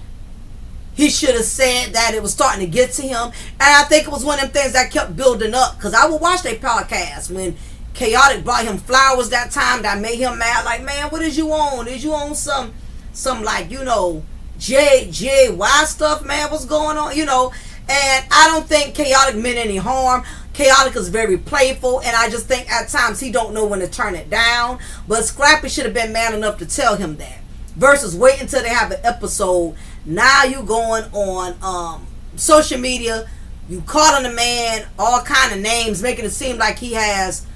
[SPEAKER 2] he should have said that it was starting to get to him. And I think it was one of them things that kept building up. Because I would watch their podcast when Chaotic brought him flowers that time that made him mad. Like, man, what is you on? Is you on some like, you know, JY stuff, man? What's going on? You know, and I don't think Chaotic meant any harm. Chaotic is very playful, and I just think at times he don't know when to turn it down. But Scrappy should have been man enough to tell him that. Versus wait until they have an episode. Now you going on social media, you calling a man all kind of names, making it seem like he has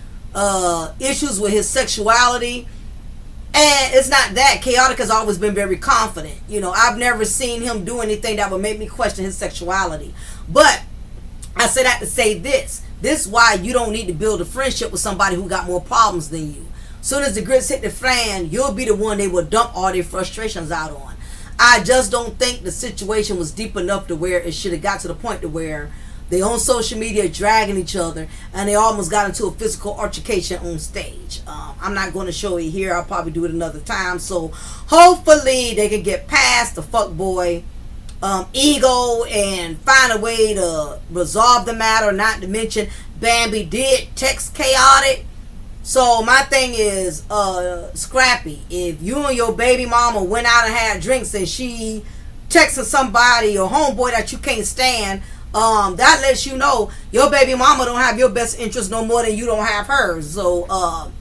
[SPEAKER 2] issues with his sexuality. And it's not that. Chaotic has always been very confident. You know, I've never seen him do anything that would make me question his sexuality. But I say that to say this. This is why you don't need to build a friendship with somebody who got more problems than you. Soon as the grits hit the fan, you'll be the one they will dump all their frustrations out on. I just don't think the situation was deep enough to where it should have got to the point to where they on social media dragging each other and they almost got into a physical altercation on stage. I'm not going to show it here. I'll probably do it another time. So hopefully they can get past the fuckboy ego and find a way to resolve the matter. Not to mention Bambi did text Chaotic. So my thing is, Scrappy, if you and your baby mama went out and had drinks and she texted somebody or homeboy that you can't stand, that lets you know your baby mama don't have your best interest no more than you don't have hers. So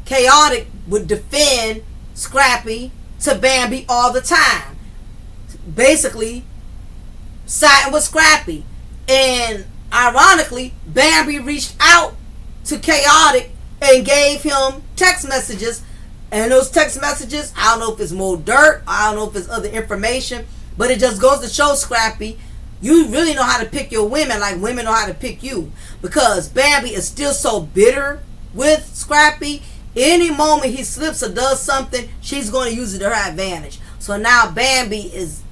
[SPEAKER 2] Chaotic would defend Scrappy to Bambi all the time, basically siding with Scrappy. And ironically, Bambi reached out to Chaotic and gave him text messages. And those text messages, I don't know if it's more dirt, I don't know if it's other information, but it just goes to show, Scrappy, you really know how to pick your women like women know how to pick you. Because Bambi is still so bitter with Scrappy. Any moment he slips or does something, she's going to use it to her advantage. So now Bambi is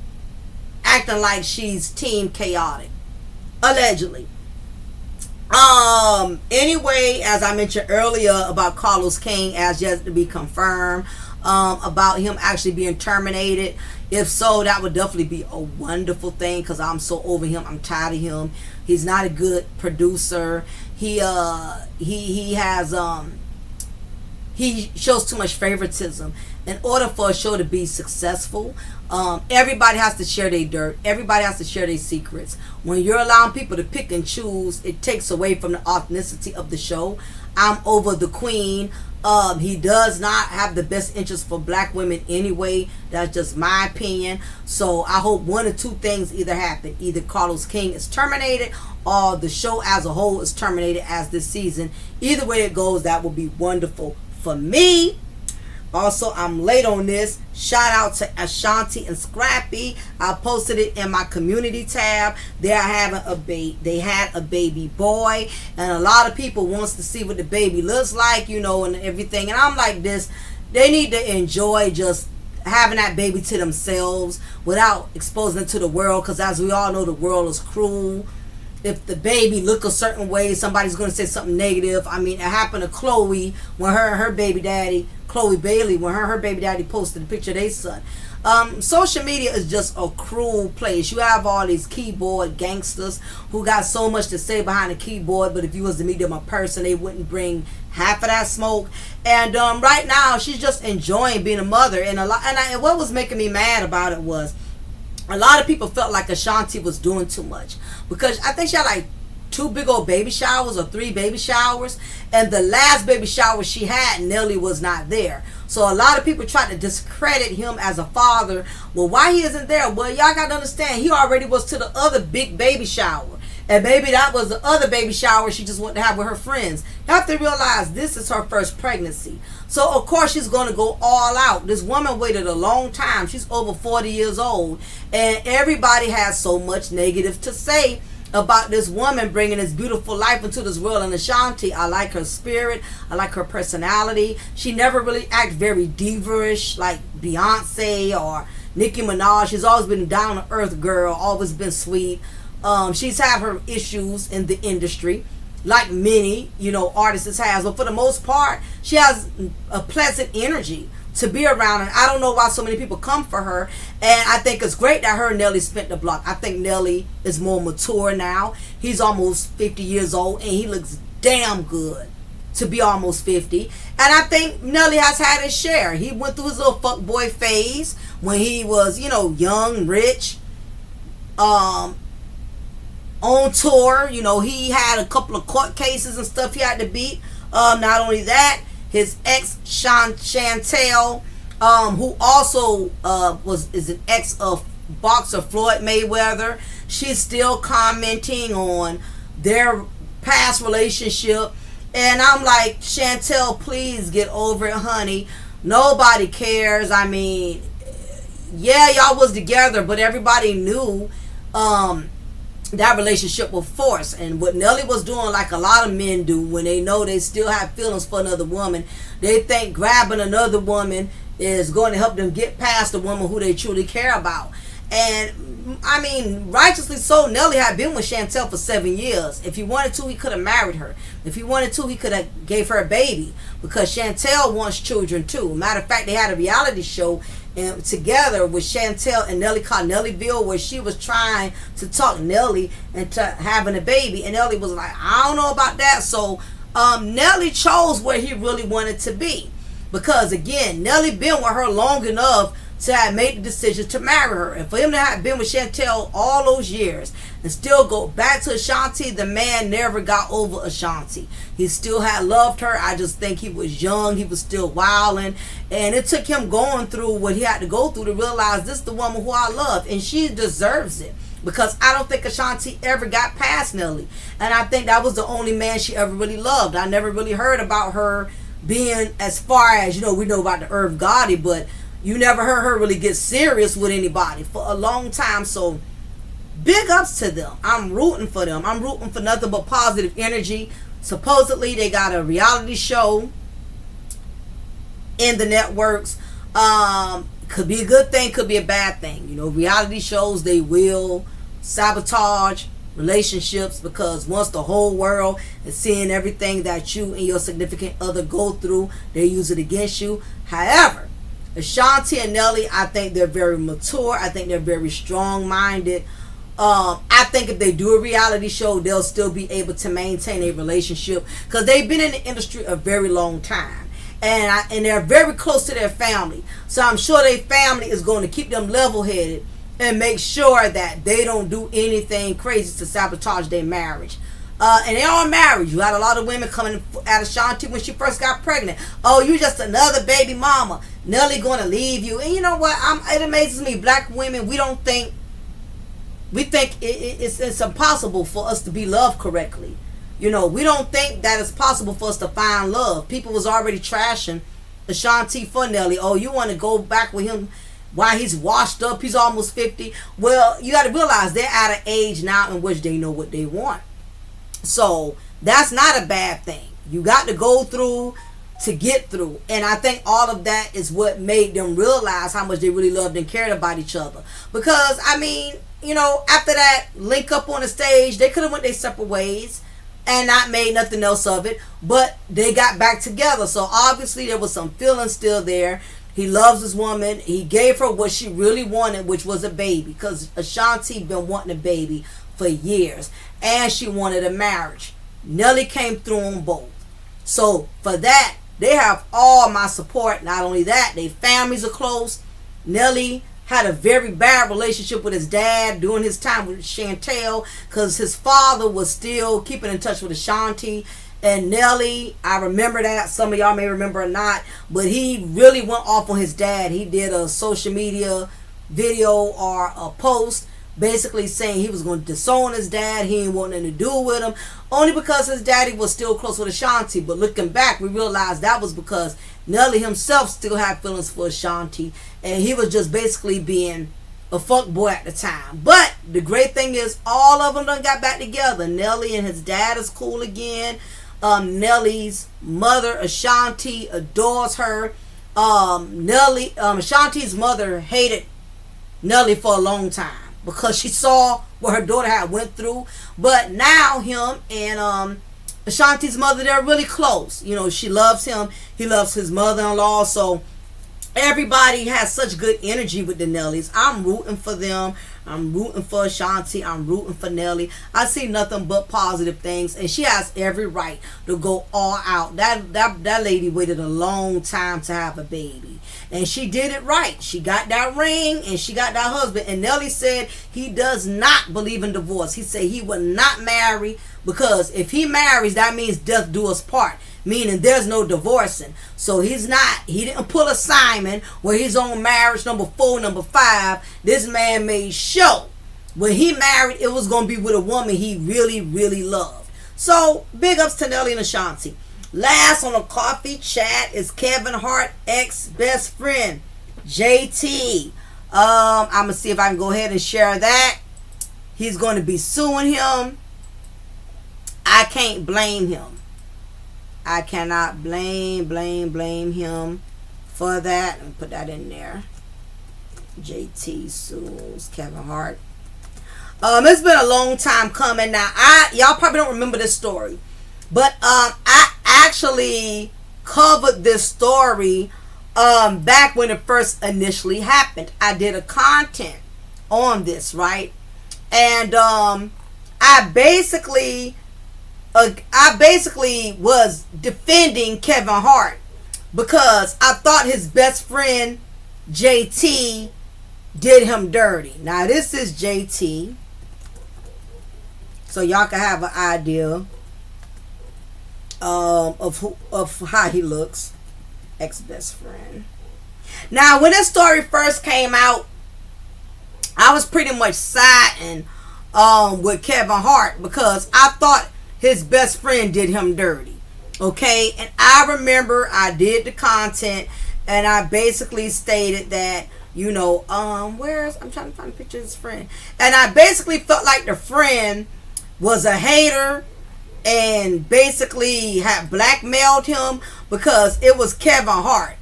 [SPEAKER 2] acting like she's Team Chaotic, allegedly. Anyway, as I mentioned earlier about Carlos King, as yet to be confirmed, about him actually being terminated. If so, that would definitely be a wonderful thing, because I'm so over him. I'm tired of him. He's not a good producer. He shows too much favoritism. In order for a show to be successful, everybody has to share their dirt. Everybody has to share their secrets. When you're allowing people to pick and choose, it takes away from the authenticity of the show. I'm over the Queen. He does not have the best interest for black women anyway. That's just my opinion. So I hope one or two things either happen. Either Carlos King is terminated or the show as a whole is terminated as this season. Either way it goes, that will be wonderful for me. Also, I'm late on this. Shout out to Ashanti and Scrappy. I posted it in my community tab. They are having a they had a baby boy, and a lot of people wants to see what the baby looks like, you know, and everything. And I'm like this, they need to enjoy just having that baby to themselves without exposing it to the world, because as we all know, the world is cruel. If the baby look a certain way, somebody's going to say something negative. I mean, it happened to Chloe when her baby daddy, Chloe Bailey, when her baby daddy posted a picture of their son. Social media is just a cruel place. You have all these keyboard gangsters who got so much to say behind the keyboard, but if you was to meet them in person, they wouldn't bring half of that smoke. And right now, she's just enjoying being a mother. And what was making me mad about it was, a lot of people felt like Ashanti was doing too much, because I think she had like 2 big old baby showers or 3 baby showers, and the last baby shower she had, Nelly was not there. So a lot of people tried to discredit him as a father. Well, why he isn't there? Well, y'all got to understand, he already was to the other big baby shower, and maybe that was the other baby shower she just wanted to have with her friends. You have to realize this is her first pregnancy. So, of course, she's going to go all out. This woman waited a long time. She's over 40 years old. And everybody has so much negative to say about this woman bringing this beautiful life into this world. And Ashanti, I like her spirit. I like her personality. She never really acted very diva-ish like Beyonce or Nicki Minaj. She's always been a down-to-earth girl, always been sweet. She's had her issues in the industry, like many, you know, artists has, but for the most part, she has a pleasant energy. to be around, and I don't know why so many people come for her. And I think it's great that her and Nelly spent the block. I think Nelly is more mature now. He's almost 50 years old, and he looks damn good to be almost 50. And I think Nelly has had his share. He went through his little fuckboy phase when he was, you know, young, rich, on tour. You know, he had a couple of court cases and stuff he had to beat. Not only that, his ex Chantel, who also is an ex of boxer Floyd Mayweather, she's still commenting on their past relationship. And I'm like, Chantel, please get over it, honey. Nobody cares. I mean, yeah, y'all was together, but everybody knew that relationship was forced. And what Nelly was doing, like a lot of men do when they know they still have feelings for another woman, they think grabbing another woman is going to help them get past the woman who they truly care about. And I mean, righteously so, Nelly had been with Chantel for 7 years. If he wanted to, he could have married her. If he wanted to, he could have gave her a baby, because Chantel wants children too. Matter of fact, they had a reality show together with Chantel and Nelly called Nellyville, where she was trying to talk Nelly into having a baby, and Nelly was like, I don't know about that. So Nelly chose where he really wanted to be, because again, Nelly been with her long enough to have made the decision to marry her. And for him to have been with Chantel all those years and still go back to Ashanti, the man never got over Ashanti. He still had loved her. I just think he was young. He was still wilding. And it took him going through what he had to go through to realize this is the woman who I love. And she deserves it. Because I don't think Ashanti ever got past Nelly. And I think that was the only man she ever really loved. I never really heard about her being as far as, you know, we know about the 𝓜𝓸𝓬𝓱𝓪'𝓼, but you never heard her really get serious with anybody for a long time. So big ups to them. I'm rooting for them. I'm rooting for nothing but positive energy. Supposedly they got a reality show in the networks. Could be a good thing, could be a bad thing. You know, reality shows, they will sabotage relationships, because once the whole world is seeing everything that you and your significant other go through, they use it against you. However, Ashanti and Nelly, I think they're very mature. I think they're very strong-minded. I think if they do a reality show, they'll still be able to maintain a relationship, because they've been in the industry a very long time. And they're very close to their family. So I'm sure their family is going to keep them level-headed and make sure that they don't do anything crazy to sabotage their marriage. And they are married. You had a lot of women coming at Ashanti when she first got pregnant. Oh, you just another baby mama. Nelly going to leave you. And you know what? It amazes me. Black women, we think it's impossible for us to be loved correctly. You know, we don't think that it's possible for us to find love. People was already trashing Ashanti for Nelly. Oh, you want to go back with him while he's washed up? He's almost 50. Well, you got to realize they're at an age now in which they know what they want. So that's not a bad thing. You got to go through to get through. And I think all of that is what made them realize how much they really loved and cared about each other. Because, I mean, you know, after that link up on the stage, they could have went their separate ways and not made nothing else of it. But they got back together. So obviously there was some feeling still there. He loves his woman. He gave her what she really wanted, which was a baby. Because Ashanti been wanting a baby for years. And she wanted a marriage. Nelly came through on both. So for that, they have all my support. Not only that, their families are close. Nelly had a very bad relationship with his dad during his time with Chantel, because his father was still keeping in touch with Ashanti. And Nelly, I remember that. Some of y'all may remember or not, but he really went off on his dad. He did a social media video or a post basically saying he was going to disown his dad. He didn't want nothing to do with him, only because his daddy was still close with Ashanti. But looking back, we realized that was because Nelly himself still had feelings for Ashanti, and he was just basically being a fuck boy at the time. But the great thing is, all of them done got back together. Nelly and his dad is cool again. Nelly's mother, Ashanti, adores her. Ashanti's mother hated Nelly for a long time, because she saw what her daughter had went through. But now him and Ashanti's mother, they're really close. You know, she loves him. He loves his mother-in-law. So everybody has such good energy with the Nellies. I'm rooting for them. I'm rooting for Ashanti. I'm rooting for Nelly. I see nothing but positive things, and she has every right to go all out. That lady waited a long time to have a baby, and she did it right. She got that ring, and she got that husband. And Nelly said he does not believe in divorce. He said he would not marry, because if he marries, that means death do us part, meaning there's no divorcing. So he didn't pull a Simon where he's on marriage number 4, number 5. This man made sure when he married, it was going to be with a woman he really, really loved. So big ups to Nelly and Ashanti. Last on the coffee chat is Kevin Hart ex-best friend, JT. I'm going to see if I can go ahead and share that. He's going to be suing him. I can't blame him. I cannot blame him for that. Let me put that in there. JT sues Kevin Hart. It's been a long time coming. Now, y'all probably don't remember this story, but I actually covered this story back when it first initially happened. I did a content on this, right? And I basically was defending Kevin Hart because I thought his best friend JT did him dirty. Now this is JT, so y'all can have an idea of how he looks. Ex-best friend. Now when this story first came out, I was pretty much siding with Kevin Hart because I thought his best friend did him dirty. Okay, and I remember I did the content and I basically stated that, you know, I'm trying to find a picture of his friend, and I basically felt like the friend was a hater and basically had blackmailed him because it was Kevin Hart.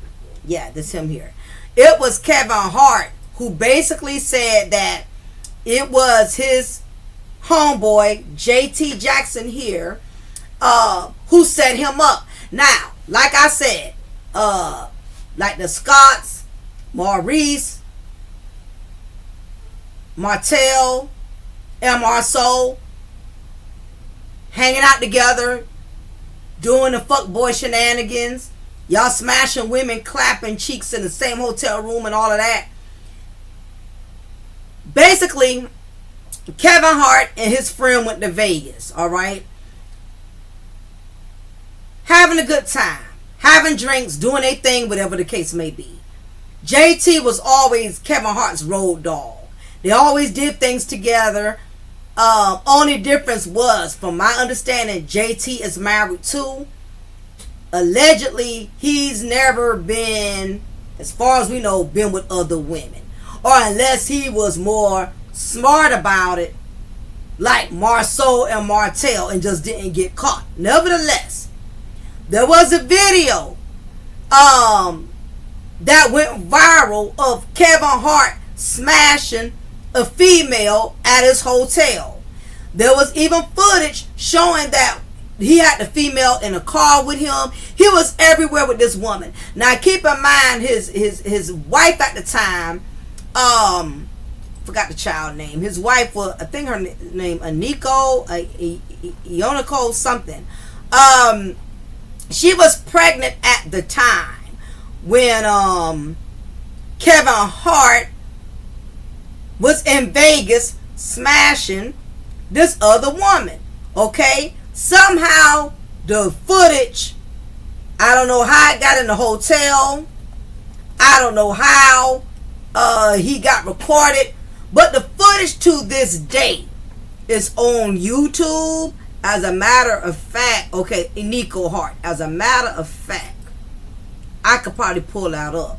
[SPEAKER 2] Yeah, this him here. It was Kevin Hart who basically said that it was his homeboy JT Jackson here who set him up. Now, like I said, like the Scotts, Maurice, Martell, and Marceau hanging out together, doing the fuckboy shenanigans, y'all smashing women, clapping cheeks in the same hotel room and all of that. Basically, Kevin Hart and his friend went to Vegas, alright? Having a good time, having drinks, doing their thing, whatever the case may be. JT was always Kevin Hart's road dog. They always did things together. Only difference was, from my understanding, JT is married too. Allegedly, he's never been, as far as we know, been with other women. Or unless he was more smart about it, like Marceau and Martell, and just didn't get caught. Nevertheless, there was a video that went viral of Kevin Hart smashing a female at his hotel. There was even footage showing that he had the female in a car with him. He was everywhere with this woman. Now keep in mind his wife at the time, forgot the child name. His wife was, I think her name Ioniko something. She was pregnant at the time when Kevin Hart was in Vegas smashing this other woman. Okay, somehow the footage, I don't know how it got in the hotel, I don't know how he got recorded, but the footage to this day is on YouTube. As a matter of fact, okay, Nico Hart, as a matter of fact, I could probably pull that up.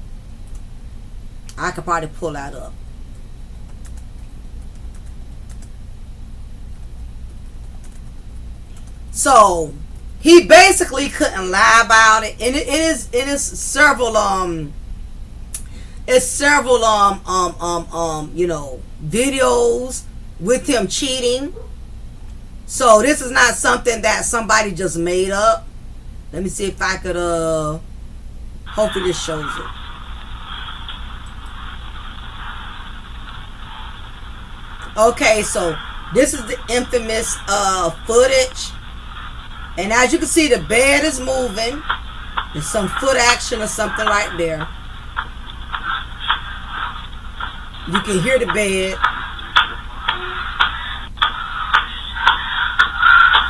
[SPEAKER 2] So he basically couldn't lie about it, and it is several you know, videos with him cheating. So this is not something that somebody just made up. Let me see if I could hopefully this shows it. Okay, so this is the infamous footage. And as you can see, the bed is moving. There's some foot action or something right there. You can hear the bed.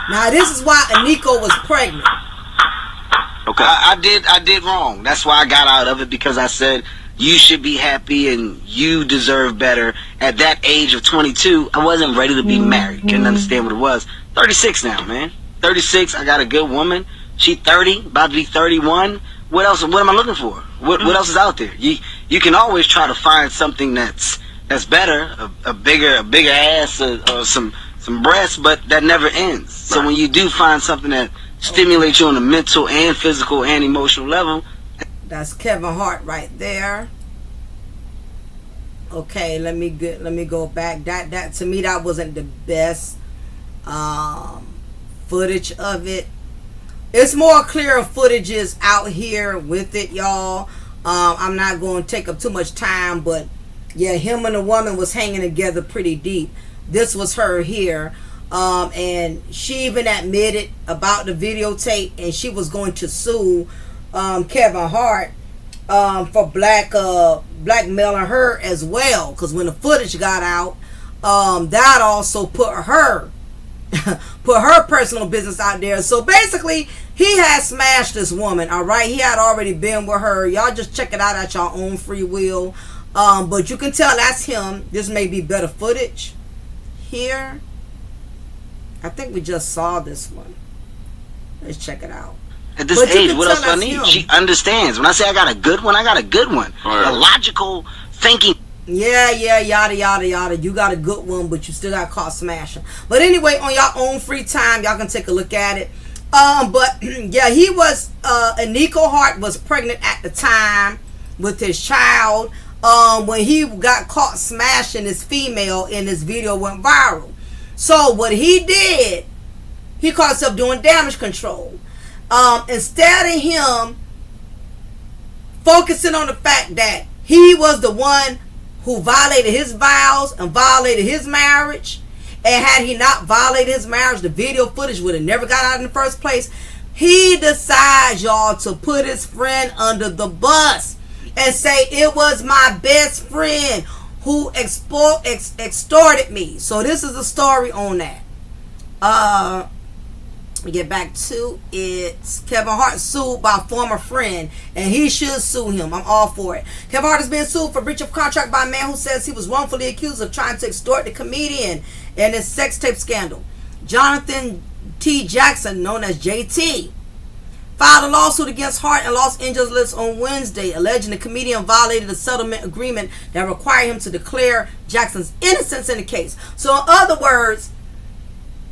[SPEAKER 2] Now this is why Aniko was pregnant.
[SPEAKER 11] Okay. I did wrong. That's why I got out of it, because I said you should be happy and you deserve better. At that age of 22, I wasn't ready to be married. Couldn't understand what it was. 36 now, man. 36. I got a good woman. She 30, about to be 31. What else? What am I looking for? What else is out there? You can always try to find something that's better, a bigger ass, or some breasts, but that never ends. So when you do find something that stimulates you on a mental and physical and emotional level.
[SPEAKER 2] That's Kevin Hart right there. Okay, let me go back. That to me, that wasn't the best footage of it. It's more clear footages out here with it, y'all. I'm not going to take up too much time, but yeah, him and the woman was hanging together pretty deep. This was her here. And she even admitted about the videotape, and she was going to sue Kevin Hart for blackmailing her as well, because when the footage got out, that also put her personal business out there. So basically, he had smashed this woman. All right, he had already been with her. Y'all just check it out at your own free will. But you can tell that's him. This may be better footage here. I think we just saw this one. Let's check it out.
[SPEAKER 11] At this age, what else do I need? Him. She understands. When I say I got a good one, I got a good one. Right. A logical thinking.
[SPEAKER 2] Yeah, yada, yada, yada. You got a good one, but you still got caught smashing. But anyway, on your own free time, y'all can take a look at it. But yeah, he was, Aniko Hart was pregnant at the time with his child. When he got caught smashing this female and this video went viral. So what he did, he caught himself doing damage control. Instead of him focusing on the fact that he was the one who violated his vows and violated his marriage, and had he not violated his marriage, the video footage would have never got out in the first place, he decides, y'all, to put his friend under the bus and say it was my best friend who extorted me. So this is the story on that. We get back to it. Kevin Hart sued by a former friend, and he should sue him. I'm all for it. Kevin Hart is being sued for breach of contract by a man who says he was wrongfully accused of trying to extort the comedian in his sex tape scandal. Jonathan T. Jackson, known as JT, filed a lawsuit against Hart in Los Angeles on Wednesday, alleging the comedian violated a settlement agreement that required him to declare Jackson's innocence in the case. So in other words,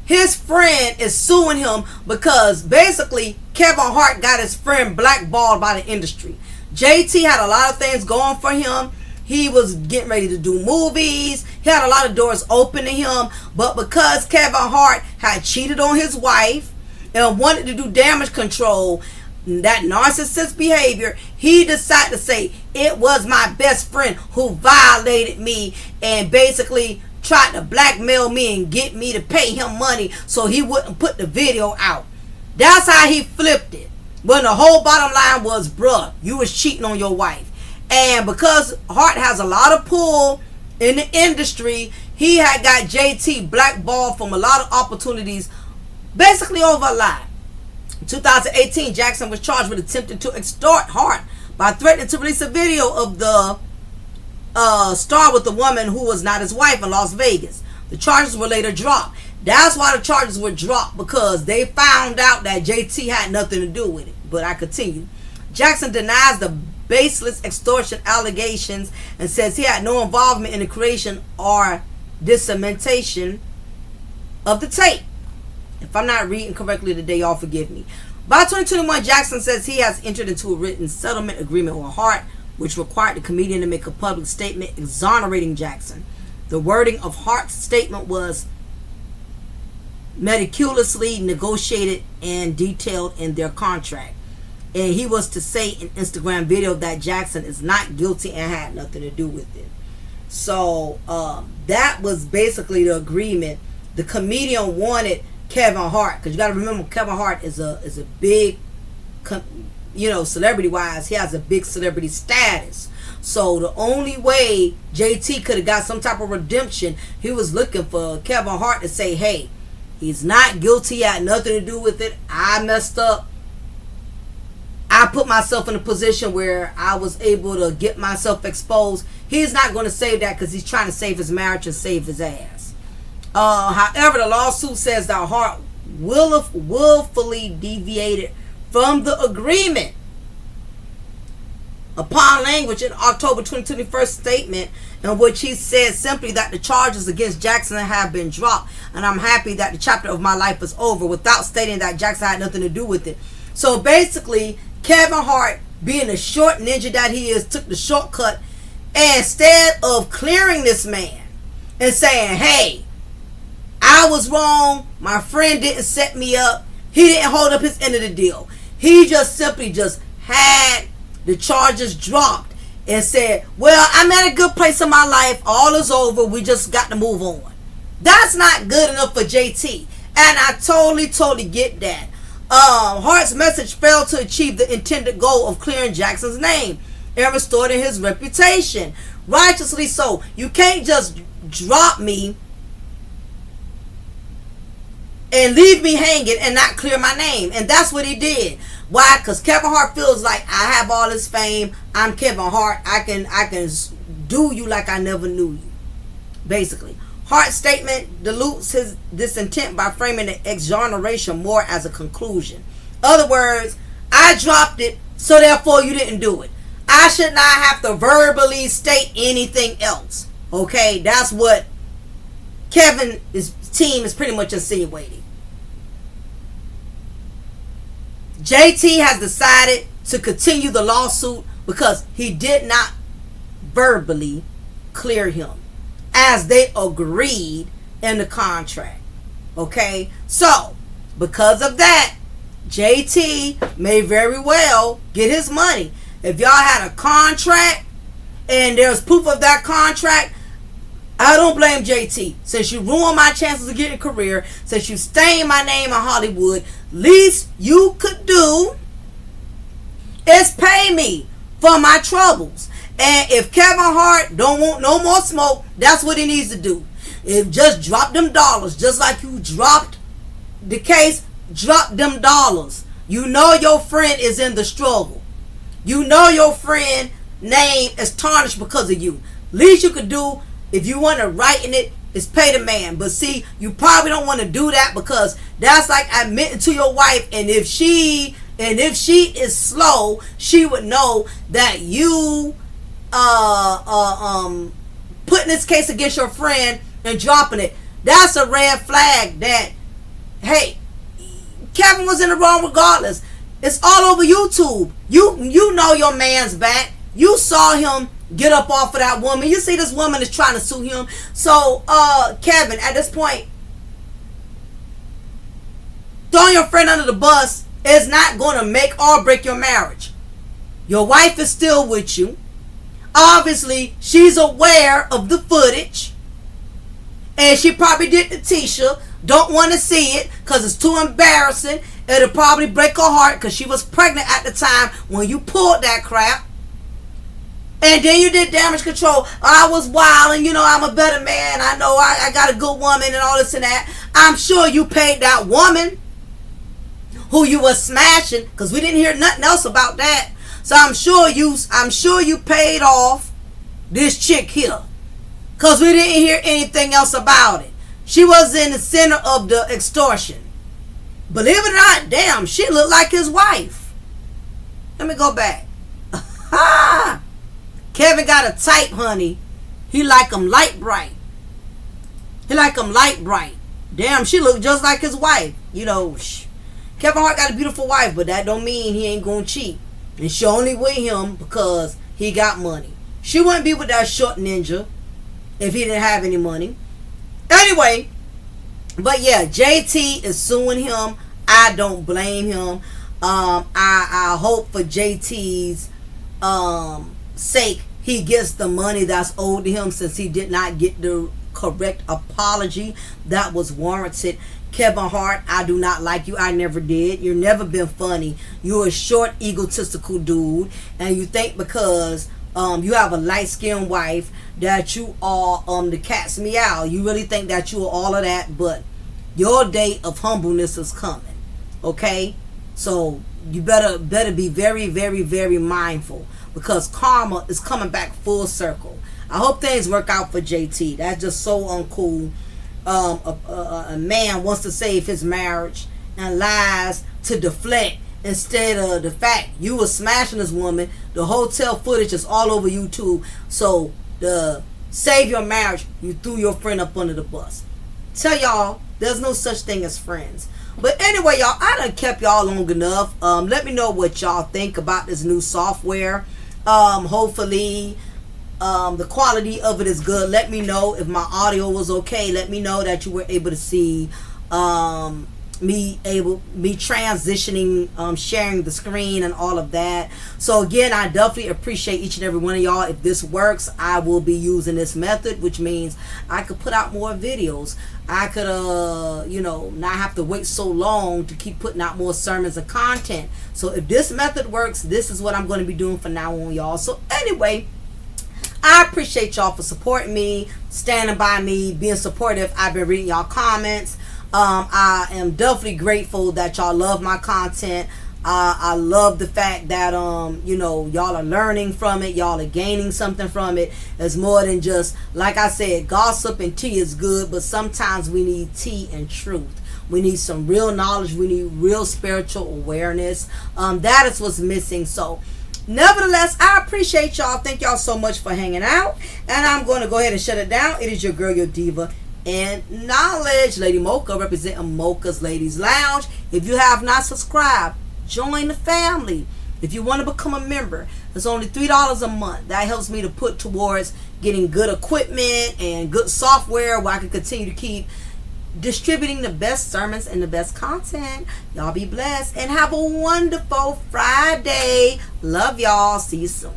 [SPEAKER 2] his friend is suing him because basically Kevin Hart got his friend blackballed by the industry. JT had a lot of things going for him. He was getting ready to do movies. He had a lot of doors open to him. But because Kevin Hart had cheated on his wife and wanted to do damage control, that narcissist behavior, he decided to say it was my best friend who violated me and basically tried to blackmail me and get me to pay him money so he wouldn't put the video out. That's how he flipped it. When the whole bottom line was, bruh, you was cheating on your wife. And because Hart has a lot of pull in the industry, he had got JT blackballed from a lot of opportunities, basically over a lie. In 2018, Jackson was charged with attempting to extort Hart by threatening to release a video of the star with the woman who was not his wife in Las Vegas. The charges were later dropped. That's why the charges were dropped, because they found out that JT had nothing to do with it. But I continue. Jackson denies the baseless extortion allegations and says he had no involvement in the creation or dissemination of the tape. If I'm not reading correctly today, y'all forgive me. By 2021, Jackson says he has entered into a written settlement agreement with Hart, which required the comedian to make a public statement exonerating Jackson. The wording of Hart's statement was meticulously negotiated and detailed in their contract. And he was to say in Instagram video that Jackson is not guilty and had nothing to do with it. So that was basically the agreement. The comedian wanted Kevin Hart, because you got to remember Kevin Hart is a big, celebrity wise, he has a big celebrity status. So the only way JT could have got some type of redemption, he was looking for Kevin Hart to say, hey, he's not guilty, he had nothing to do with it, I messed up, I put myself in a position where I was able to get myself exposed. He's not going to save that because he's trying to save his marriage and save his ass. However, the lawsuit says that Hart willfully deviated from the agreement upon language in October 2021 statement, in which he said simply that the charges against Jackson have been dropped, and I'm happy that the chapter of my life is over, without stating that Jackson had nothing to do with it. So basically, Kevin Hart, being the short ninja that he is, took the shortcut, and instead of clearing this man and saying, hey, I was wrong, my friend didn't set me up, he didn't hold up his end of the deal, he just simply just had the charges dropped and said, well, I'm at a good place in my life, all is over, we just got to move on. That's not good enough for JT, and I totally get that. Hart's message failed to achieve the intended goal of clearing Jackson's name and restoring his reputation. Righteously so. You can't just drop me and leave me hanging and not clear my name. And that's what he did. Why? Because Kevin Hart feels like, I have all this fame, I'm Kevin Hart, I can do you like I never knew you. Basically. Hart's statement dilutes this intent by framing the exoneration more as a conclusion. Other words, I dropped it, so therefore you didn't do it. I should not have to verbally state anything else. Okay, that's what Kevin's team is pretty much insinuating. JT has decided to continue the lawsuit because he did not verbally clear him, as they agreed in the contract. Okay, so because of that, JT may very well get his money. If y'all had a contract and there's proof of that contract, I don't blame JT. Since you ruined my chances of getting a career, since you stained my name in Hollywood, least you could do is pay me for my troubles. And if Kevin Hart don't want no more smoke, that's what he needs to do. If just drop them dollars, just like you dropped the case, drop them dollars. You know your friend is in the struggle. You know your friend name is tarnished because of you. Least you could do, if you want to write in it, is pay the man. But see, you probably don't want to do that because that's like admitting to your wife, and if she is slow, she would know that you putting this case against your friend and dropping it. That's a red flag that, hey, Kevin was in the wrong regardless. It's all over YouTube. You know your man's back. You saw him get up off of that woman. You see this woman is trying to sue him. So Kevin, at this point, throwing your friend under the bus is not going to make or break your marriage. Your wife is still with you. Obviously, she's aware of the footage, and she probably did the Tisha. Don't want to see it because it's too embarrassing. It'll probably break her heart because she was pregnant at the time when you pulled that crap. And then you did damage control. I was wild, and I'm a better man. I know I got a good woman and all this and that. I'm sure you paid that woman who you was smashing, because we didn't hear nothing else about that. So I'm sure you paid off this chick here, because we didn't hear anything else about it. She was in the center of the extortion. Believe it or not, damn, she looked like his wife. Let me go back. Kevin got a type, honey. He like them light bright. Damn, she looked just like his wife. Kevin Hart got a beautiful wife, but that don't mean he ain't gonna cheat. And she only with him because he got money. She wouldn't be with that short ninja if he didn't have any money. Anyway, but yeah, JT is suing him. I don't blame him. I hope for JT's sake he gets the money that's owed to him since he did not get the correct apology that was warranted. Kevin Hart, I do not like you. I never did. You've never been funny. You're a short, egotistical dude, and you think because you have a light-skinned wife that you are the cat's meow. You really think that you are all of that, but your day of humbleness is coming. Okay, so you better be very, very, very mindful, because karma is coming back full circle. I hope things work out for JT. That's just so uncool. A man wants to save his marriage and lies to deflect, instead of the fact you were smashing this woman. The hotel footage is all over YouTube. So to save your marriage, you threw your friend up under the bus. Tell y'all there's no such thing as friends. But anyway, y'all, I done kept y'all long enough. Let me know what y'all think about this new software. Hopefully the quality of it is good. Let me know if my audio was okay. Let me know that you were able to see me transitioning, sharing the screen and all of that. So again, I definitely appreciate each and every one of y'all. If this works, I will be using this method, which means I could put out more videos. I could not have to wait so long to keep putting out more sermons and content. So if this method works, this is what I'm going to be doing from now on, y'all. So anyway, I appreciate y'all for supporting me, standing by me, being supportive. I've been reading y'all comments. I am definitely grateful that y'all love my content. I love the fact that y'all are learning from it. Y'all are gaining something from it. It's more than just, like I said, gossip and tea is good, but sometimes we need tea and truth. We need some real knowledge. We need real spiritual awareness. That is what's missing. So nevertheless, I appreciate y'all. Thank y'all so much for hanging out. And I'm going to go ahead and shut it down. It is your girl, your diva and knowledge, Lady Mocha, representing Mocha's Ladies Lounge. If you have not subscribed, join the family. If you want to become a member, it's only $3 a month. That helps me to put towards getting good equipment and good software where I can continue to keep distributing the best sermons and the best content. Y'all be blessed and have a wonderful Friday. Love y'all. See you soon.